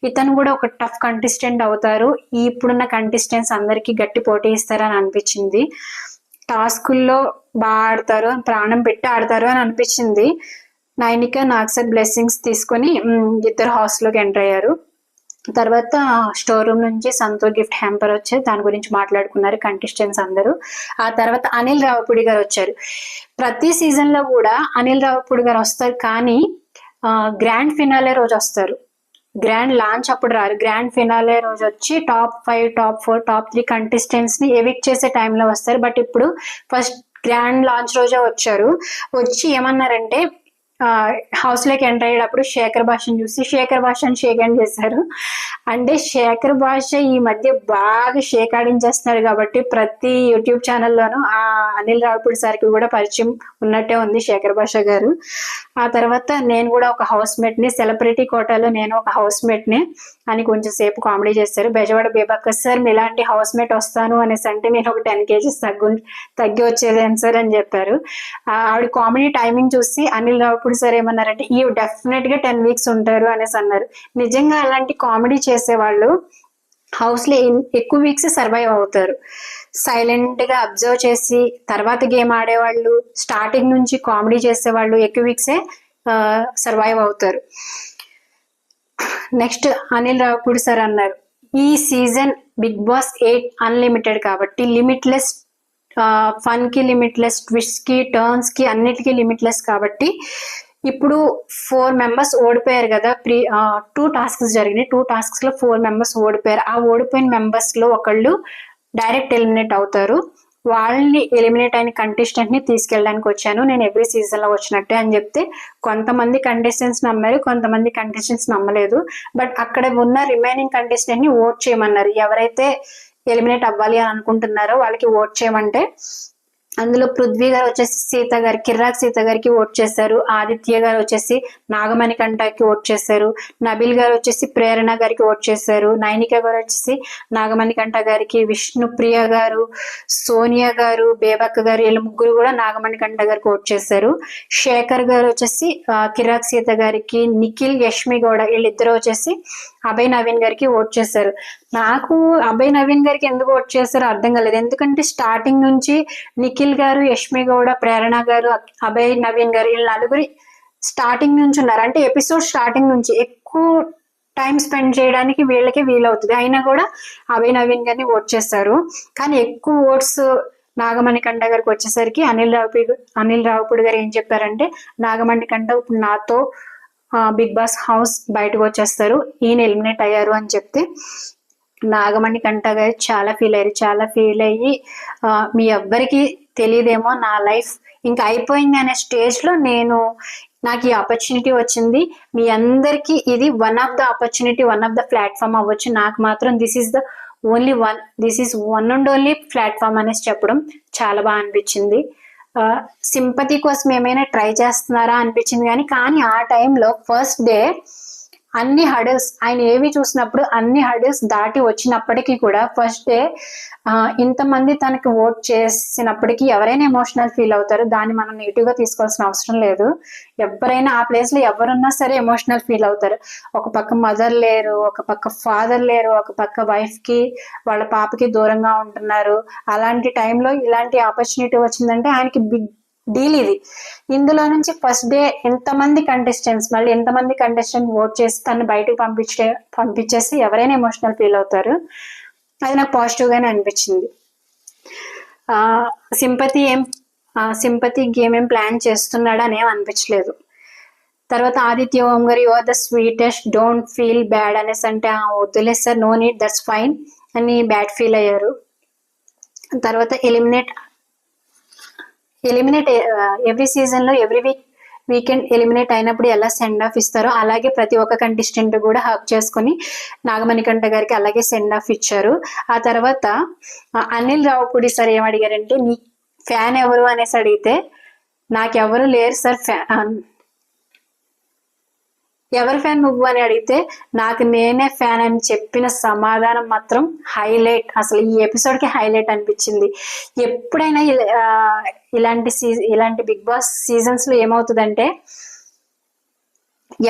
ఇతను కూడా ఒక టఫ్ కంటెస్టెంట్ అవుతారు, ఇప్పుడున్న కంటెస్టెంట్స్ అందరికి గట్టి పోటీ ఇస్తారని అనిపించింది. టాస్కుల్లో బాగా ఆడతారు, ప్రాణం పెట్టి ఆడతారు అని అనిపించింది. నైనిక నాగ్సర్ బ్లెస్సింగ్స్ తీసుకొని ఇద్దరు హౌస్లోకి ఎంటర్ అయ్యారు. తర్వాత స్టోర్ రూమ్ నుంచి సంతో గిఫ్ట్ హ్యాంపర్ వచ్చి దాని గురించి మాట్లాడుకున్నారు కంటెస్టెంట్స్ అందరూ. ఆ తర్వాత అనిల్ రావిపూడి గారు వచ్చారు. ప్రతి సీజన్ లో కూడా అనిల్ రావిపూడి గారు వస్తారు, కానీ గ్రాండ్ ఫినాలే రోజు వస్తారు. గ్రాండ్ లాంచ్ అప్పుడు రారు. గ్రాండ్ ఫినాలే రోజు వచ్చి టాప్ 5, టాప్ 4, టాప్ 3 కంటెస్టెంట్స్ ని ఎవిక్ట్ చేసే టైంలో వస్తారు. బట్ ఇప్పుడు ఫస్ట్ గ్రాండ్ లాంచ్ రోజే వచ్చారు. వచ్చి ఏమన్నారంటే హౌస్ లోకి ఎంటర్ అయ్యేటప్పుడు శేఖర్ భాషను చూసి శేఖర్ భాషను షేక్ హ్యాండ్ చేశారు. అంటే శేఖర్ భాష ఈ మధ్య బాగా షేక్ ఆడించేస్తున్నారు కాబట్టి ప్రతి యూట్యూబ్ ఛానల్లోనూ ఆ అనిల్ రావిపూడి సార్కి కూడా పరిచయం ఉన్నట్టే ఉంది శేఖర్ భాష గారు. ఆ తర్వాత నేను కూడా ఒక హౌస్ మేట్ ని, సెలబ్రిటీ కోటాలో నేను ఒక హౌస్ మేట్ ని అని కొంచెం సేపు కామెడీ చేశారు. బెజవాడ బేబక్క సార్ ఇలాంటి హౌస్ మేట్ వస్తాను అనేసి అంటే నేను ఒక 10 kgs తగ్గి వచ్చేదేం సార్ అని చెప్పారు. ఆవిడ కామెడీ టైమింగ్ చూసి అనిల్ రావిపూడి సార్ ఏమన్నారంటే ఈ డెఫినెట్ గా 10 weeks ఉంటారు అనేసి అన్నారు. నిజంగా అలాంటి కామెడీ చేసేవాళ్ళు హౌస్ లో ఎక్కువ వీక్స్ సర్వైవ్ అవుతారు. సైలెంట్ గా అబ్జర్వ్ చేసి తర్వాత గేమ్ ఆడేవాళ్ళు, స్టార్టింగ్ నుంచి కామెడీ చేసేవాళ్ళు ఎక్కువ వీక్సే సర్వైవ్ అవుతారు. నెక్స్ట్ అనిల్ రావిపూడి సార్ అన్నారు, ఈ సీజన్ బిగ్ బాస్ 8 అన్లిమిటెడ్ కాబట్టి లిమిట్లెస్ ఫన్ కి, లిమిట్లెస్ ట్విస్ట్ కి, టర్న్స్ కి, అన్నిటికీ లిమిట్లెస్ కాబట్టి ఇప్పుడు 4 members ఓడిపోయారు కదా. 2 tasks జరిగినాయి. 2 tasks లో 4 members ఓడిపోయారు. ఆ ఓడిపోయిన మెంబర్స్ లో ఒకళ్ళు డైరెక్ట్ ఎలిమినేట్ అవుతారు. వాళ్ళని ఎలిమినేట్ అయిన కంటెస్టెంట్ ని తీసుకెళ్ళడానికి వచ్చాను, నేను ఎవ్రీ సీజన్ లో వచ్చినట్టే అని చెప్తే కొంతమంది కంటెస్టెంట్స్ నమ్మారు, కొంతమంది కంటెస్టెంట్స్ నమ్మలేదు. బట్ అక్కడ ఉన్న రిమైనింగ్ కంటెస్టెంట్ ని ఓట్ చేయమన్నారు. ఎవరైతే ఎలిమినేట్ అవ్వాలి అని అనుకుంటున్నారో వాళ్ళకి ఓట్ చేయమంటే అందులో పృథ్వీ గారు వచ్చేసి సీత గారి, కిర్రాక్ సీత గారికి ఓట్ చేశారు. ఆదిత్య గారు వచ్చేసి నాగమణి కంటకి ఓట్ చేశారు. నబిల్ గారు వచ్చేసి ప్రేరణ గారికి ఓట్ చేశారు. నైనిక గారు వచ్చేసి నాగమణి కంట గారికి, విష్ణుప్రియ గారు, సోనియా గారు, బేబక్క గారు, వీళ్ళు ముగ్గురు కూడా నాగమణి కంట గారికి ఓట్ చేశారు. శేఖర్ గారు వచ్చేసి కిర్రాక్ సీత గారికి, నిఖిల్, యష్మి గౌడ వీళ్ళిద్దరు వచ్చేసి అభయ్ నవీన్ గారికి ఓట్ చేశారు. నాకు అభయ్ నవీన్ గారికి ఎందుకు ఓట్ చేశారో అర్థం కాలేదు. ఎందుకంటే స్టార్టింగ్ నుంచి నిఖిల్ గారు, యష్మి గౌడ, ప్రేరణ గారు, అభయ్ నవీన్ గారు వీళ్ళ నలుగురి స్టార్టింగ్ నుంచి ఉన్నారు. అంటే ఎపిసోడ్ స్టార్టింగ్ నుంచి ఎక్కువ టైం స్పెండ్ చేయడానికి వీళ్ళకి వీలవుతుంది. అయినా కూడా అభయ్ నవీన్ గారిని ఓట్ చేశారు. కానీ ఎక్కువ ఓట్స్ నాగమణి కంట గారికి వచ్చేసరికి అనిల్ రావిపూడి గారు ఏం చెప్పారంటే నాగమణి కంట ఇప్పుడు నాతో బిగ్ బాస్ హౌస్ బయటకు వచ్చేస్తారు, ఈయన ఎలిమినేట్ అయ్యారు అని చెప్తే నాగమణి కంట గారు చాలా ఫీల్ అయ్యి మీ ఎవ్వరికి తెలియదేమో నా లైఫ్ ఇంకా అయిపోయింది అనే స్టేజ్ లో నాకు ఈ ఆపర్చునిటీ వచ్చింది, మీ అందరికి ఇది one of the opportunity, one of the platform అవ్వచ్చు, నాకు మాత్రం this is one and only platform అనేసి చెప్పడం చాలా బాగా అనిపించింది. సింపతి కోసం ఏమైనా ట్రై చేస్తున్నారా అనిపించింది. కానీ ఆ టైంలో ఫస్ట్ డే అన్ని హడల్స్ ఆయన ఏవి చూసినప్పుడు అన్ని హడల్స్ దాటి వచ్చినప్పటికీ కూడా ఫస్ట్ డే ఇంతమంది తనకి ఓట్ చేసినప్పటికీ ఎవరైనా ఎమోషనల్ ఫీల్ అవుతారు. దాన్ని మనం నెగిటివ్ గా తీసుకోవాల్సిన అవసరం లేదు. ఎవరైనా ఆ ప్లేస్ లో ఎవరున్నా సరే ఎమోషనల్ ఫీల్ అవుతారు. ఒక పక్క మదర్ లేరు, ఒక పక్క ఫాదర్ లేరు, ఒక పక్క వైఫ్ కి వాళ్ళ పాపకి దూరంగా ఉంటున్నారు. అలాంటి టైంలో ఇలాంటి ఆపర్చునిటీ వచ్చిందంటే ఆయనకి బిగ్ డీల్ ఇది. ఇందులో నుంచి ఫస్ట్ డే ఎంతమంది కంటెస్టెంట్ ఓట్ చేసి తను బయటకు పంపించేసి ఎవరైనా ఎమోషనల్ ఫీల్ అవుతారు. అది నాకు పాజిటివ్ గానే అనిపించింది. సింపతి గేమ్ ఏం ప్లాన్ చేస్తున్నాడు అని ఏం అనిపించలేదు. తర్వాత ఆదిత్య ఓం గారు you are the sweetest, don't feel bad అనేసి అంటే వద్దులే sir, no need, that's fine అని బ్యాడ్ ఫీల్ అయ్యారు. తర్వాత ఎలిమినేట్ ఎవ్రీ సీజన్ లో ఎవ్రీ వీకెండ్ ఎలిమినేట్ అయినప్పుడు ఎలా సెండ్ ఆఫ్ ఇస్తారో అలాగే ప్రతి ఒక్క కంటెస్టెంట్ కూడా హక్ చేసుకుని నాగమణి కంట గారికి అలాగే సెండ్ ఆఫ్ ఇచ్చారు. ఆ తర్వాత అనిల్ రావిపూడి సార్ ఏమడిగారంటే నీ ఫ్యాన్ ఎవరు అనేసి అడిగితే నాకెవరు లేరు సార్, ఎవరి ఫ్యాన్ నువ్వు అని అడిగితే నాకు నేనే ఫ్యాన్ అని చెప్పిన సమాధానం మాత్రం హైలైట్. అసలు ఈ ఎపిసోడ్ కి హైలైట్ అనిపించింది. ఎప్పుడైనా ఇలాంటి బిగ్ బాస్ సీజన్స్ లో ఏమవుతుందంటే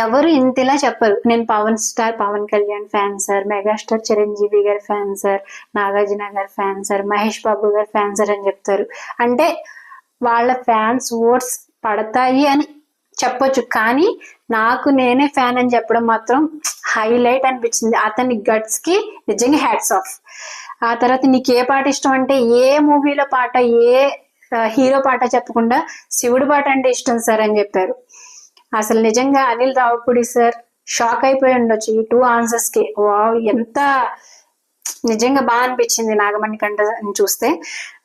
ఎవరు ఇంతలా చెప్పరు. నేను Pawan Kalyan fan sir, megastar Chiranjeevi గారి ఫ్యాన్ సార్, నాగార్జున గారి ఫ్యాన్ సార్, మహేష్ బాబు గారి ఫ్యాన్ సార్ అని చెప్తారు. అంటే వాళ్ళ ఫ్యాన్స్ ఓట్స్ పడతాయి అని చెప్పొచ్చు, కానీ నాకు నేనే ఫ్యాన్ అని చెప్పడం మాత్రం హైలైట్ అనిపించింది. అతని గట్స్ కి నిజంగా హ్యాట్స్ ఆఫ్. ఆ తర్వాత నీకు ఏ పాట ఇష్టం అంటే ఏ మూవీలో పాట, ఏ హీరో పాట చెప్పకుండా శివుడు పాట అంటే ఇష్టం సార్ అని చెప్పారు. అసలు నిజంగా అనిల్ రావుపూడి సార్ షాక్ అయిపోయి ఉండొచ్చు ఈ 2 ఆన్సర్స్ కి. వావ్, ఎంత నిజంగా బాగా అనిపించింది నాగమణి కంట చూస్తే.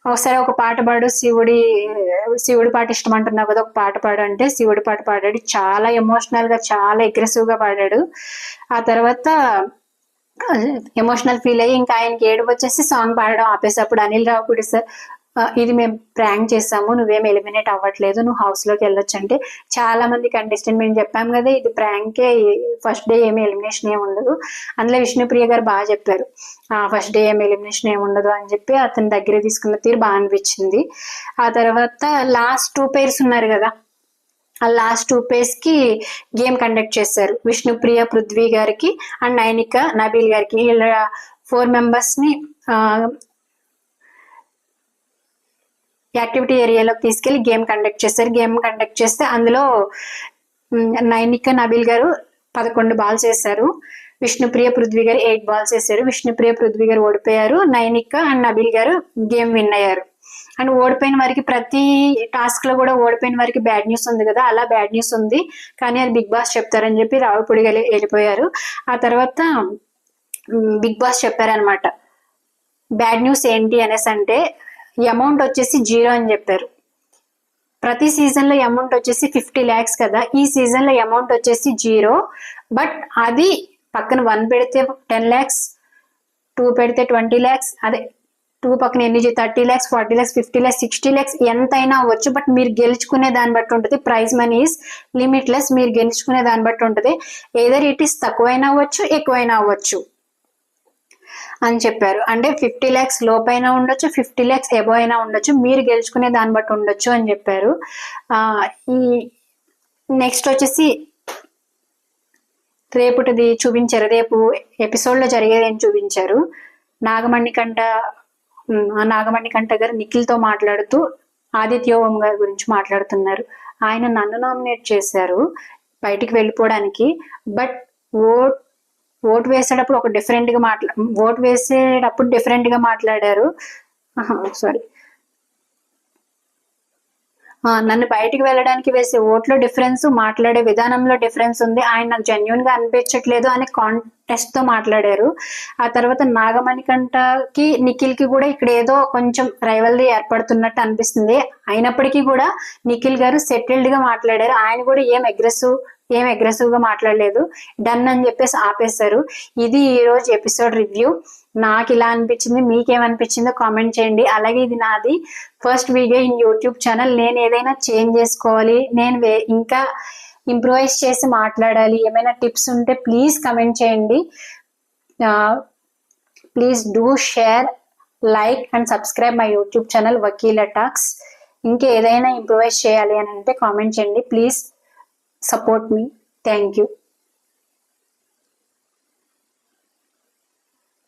ఒకసారి ఒక పాట పాడు, శివుడి పాట ఇష్టం అంటున్నావు కదా, ఒక పాట పాడు అంటే శివుడి పాట పాడాడు. చాలా ఎమోషనల్ గా, చాలా అగ్రెసివ్ గా పాడాడు. ఆ తర్వాత ఎమోషనల్ ఫీల్ అయ్యి ఇంకా ఆయనకి ఏడుపు వచ్చేసి సాంగ్ పాడడం ఆపేసప్పుడు అనిల్ రావుపూడి సార్, ఇది మేము ప్రాంక్ చేసాము, నువ్వేం ఎలిమినేట్ అవ్వట్లేదు, నువ్వు హౌస్ లోకి వెళ్ళొచ్చు అంటే చాలా మంది కంటెస్టెంట్ మేము చెప్పాం కదా ఇది ప్రాంకే, ఫస్ట్ డే ఏమి ఎలిమినేషన్ ఏమి ఉండదు. అందులో విష్ణుప్రియ గారు బాగా చెప్పారు, ఫస్ట్ డే ఏమి ఎలిమినేషన్ ఏమి ఉండదు అని చెప్పి అతని దగ్గర తీసుకున్న తీరు బాగా అనిపించింది. ఆ తర్వాత లాస్ట్ 2 pairs ఉన్నారు కదా, ఆ లాస్ట్ 2 pairs కి గేమ్ కండక్ట్ చేశారు. విష్ణుప్రియ పృథ్వీ గారికి అండ్ నైనిక నబీల్ గారికి, ఇలా 4 members ని యాక్టివిటీ ఏరియాలోకి తీసుకెళ్లి గేమ్ కండక్ట్ చేశారు. గేమ్ కండక్ట్ చేస్తే అందులో నైనిక నబీల్ గారు 11 balls వేశారు, విష్ణుప్రియ పృథ్వీ గారు 8 balls వేశారు. విష్ణుప్రియ పృథ్వీ గారు ఓడిపోయారు, నైనిక అండ్ నబీల్ గారు గేమ్ విన్ అయ్యారు. అండ్ ఓడిపోయిన వారికి ప్రతి టాస్క్ లో కూడా ఓడిపోయిన వారికి బ్యాడ్ న్యూస్ ఉంది కదా, అలా బ్యాడ్ న్యూస్ ఉంది కానీ అది బిగ్ బాస్ చెప్తారని చెప్పి రావుపూడి వెళ్ళిపోయారు. ఆ తర్వాత బిగ్ బాస్ చెప్పారనమాట బ్యాడ్ న్యూస్ ఏంటి అనేసి అంటే, అమౌంట్ వచ్చేసి 0 అని చెప్పారు. ప్రతి సీజన్ లో అమౌంట్ వచ్చేసి 50 lakhs కదా, ఈ సీజన్ లో అమౌంట్ వచ్చేసి 0. బట్ అది పక్కన 1 పెడితే 10 lakhs, 2 పెడితే 20 lakhs, అదే 2 పక్కన ఎన్ని 30 lakhs, 40 lakhs, 50 lakhs, 60 lakhs ఎంతైనా అవ్వచ్చు. బట్ మీరు గెలుచుకునే దాన్ని బట్టి ఉంటుంది. ప్రైజ్ మనీ ఈస్ లిమిట్లెస్, మీరు గెలుచుకునే దాన్ని బట్టి ఉంటుంది. ఏదర్ ఇట్ ఈస్ తక్కువైనా అవ్వచ్చు, ఎక్కువైనా అవ్వచ్చు అని చెప్పారు. అంటే 50 lakhs లోపైనా ఉండొచ్చు, 50 lakhs ఎబో అయినా ఉండొచ్చు, మీరు గెలుచుకునే దాన్ని బట్టి ఉండొచ్చు అని చెప్పారు. ఈ నెక్స్ట్ వచ్చేసి రేపుటిది చూపించారు, రేపు ఎపిసోడ్ లో జరిగేది ఏం చూపించారు. నాగమణి కంట గారు నిఖిల్ తో మాట్లాడుతూ ఆదిత్య ఓం గారి గురించి మాట్లాడుతున్నారు. ఆయన నన్ను నామినేట్ చేశారు బయటికి వెళ్ళిపోవడానికి, బట్ ఓట్ వేసేటప్పుడు డిఫరెంట్ గా మాట్లాడారు. సారీ, నన్ను బయటికి వెళ్ళడానికి వేసే ఓట్లో డిఫరెన్స్, మాట్లాడే విధానంలో డిఫరెన్స్ ఉంది, ఆయన నాకు జెన్యున్ గా అనిపించట్లేదు అని కాంటెస్ట్ తో మాట్లాడారు. ఆ తర్వాత నాగమణికంటకి నిఖిల్ కి కూడా ఇక్కడ ఏదో కొంచెం రైవల్రీ ఏర్పడుతున్నట్టు అనిపిస్తుంది. అయినప్పటికీ కూడా నిఖిల్ గారు సెటిల్డ్ గా మాట్లాడారు. ఆయన కూడా ఏం అగ్రెసివ్ గా మాట్లాడలేదు, డన్ అని చెప్పేసి ఆపేశారు. ఇది ఈ రోజు ఎపిసోడ్ రివ్యూ. నాకు ఇలా అనిపించింది, మీకేమనిపించిందో కామెంట్ చేయండి. అలాగే ఇది నాది first video in YouTube channel. నేను ఏదైనా చేంజ్ చేసుకోవాలి, నేను ఇంకా ఇంప్రూవైజ్ చేసి మాట్లాడాలి, ఏమైనా టిప్స్ ఉంటే ప్లీజ్ కమెంట్ చేయండి. Please do share, like and subscribe my YouTube channel Vakila talks. ఇంకా ఏదైనా ఇంప్రూవైజ్ చేయాలి అని అంటే కామెంట్ చేయండి. Please support me. Thank you.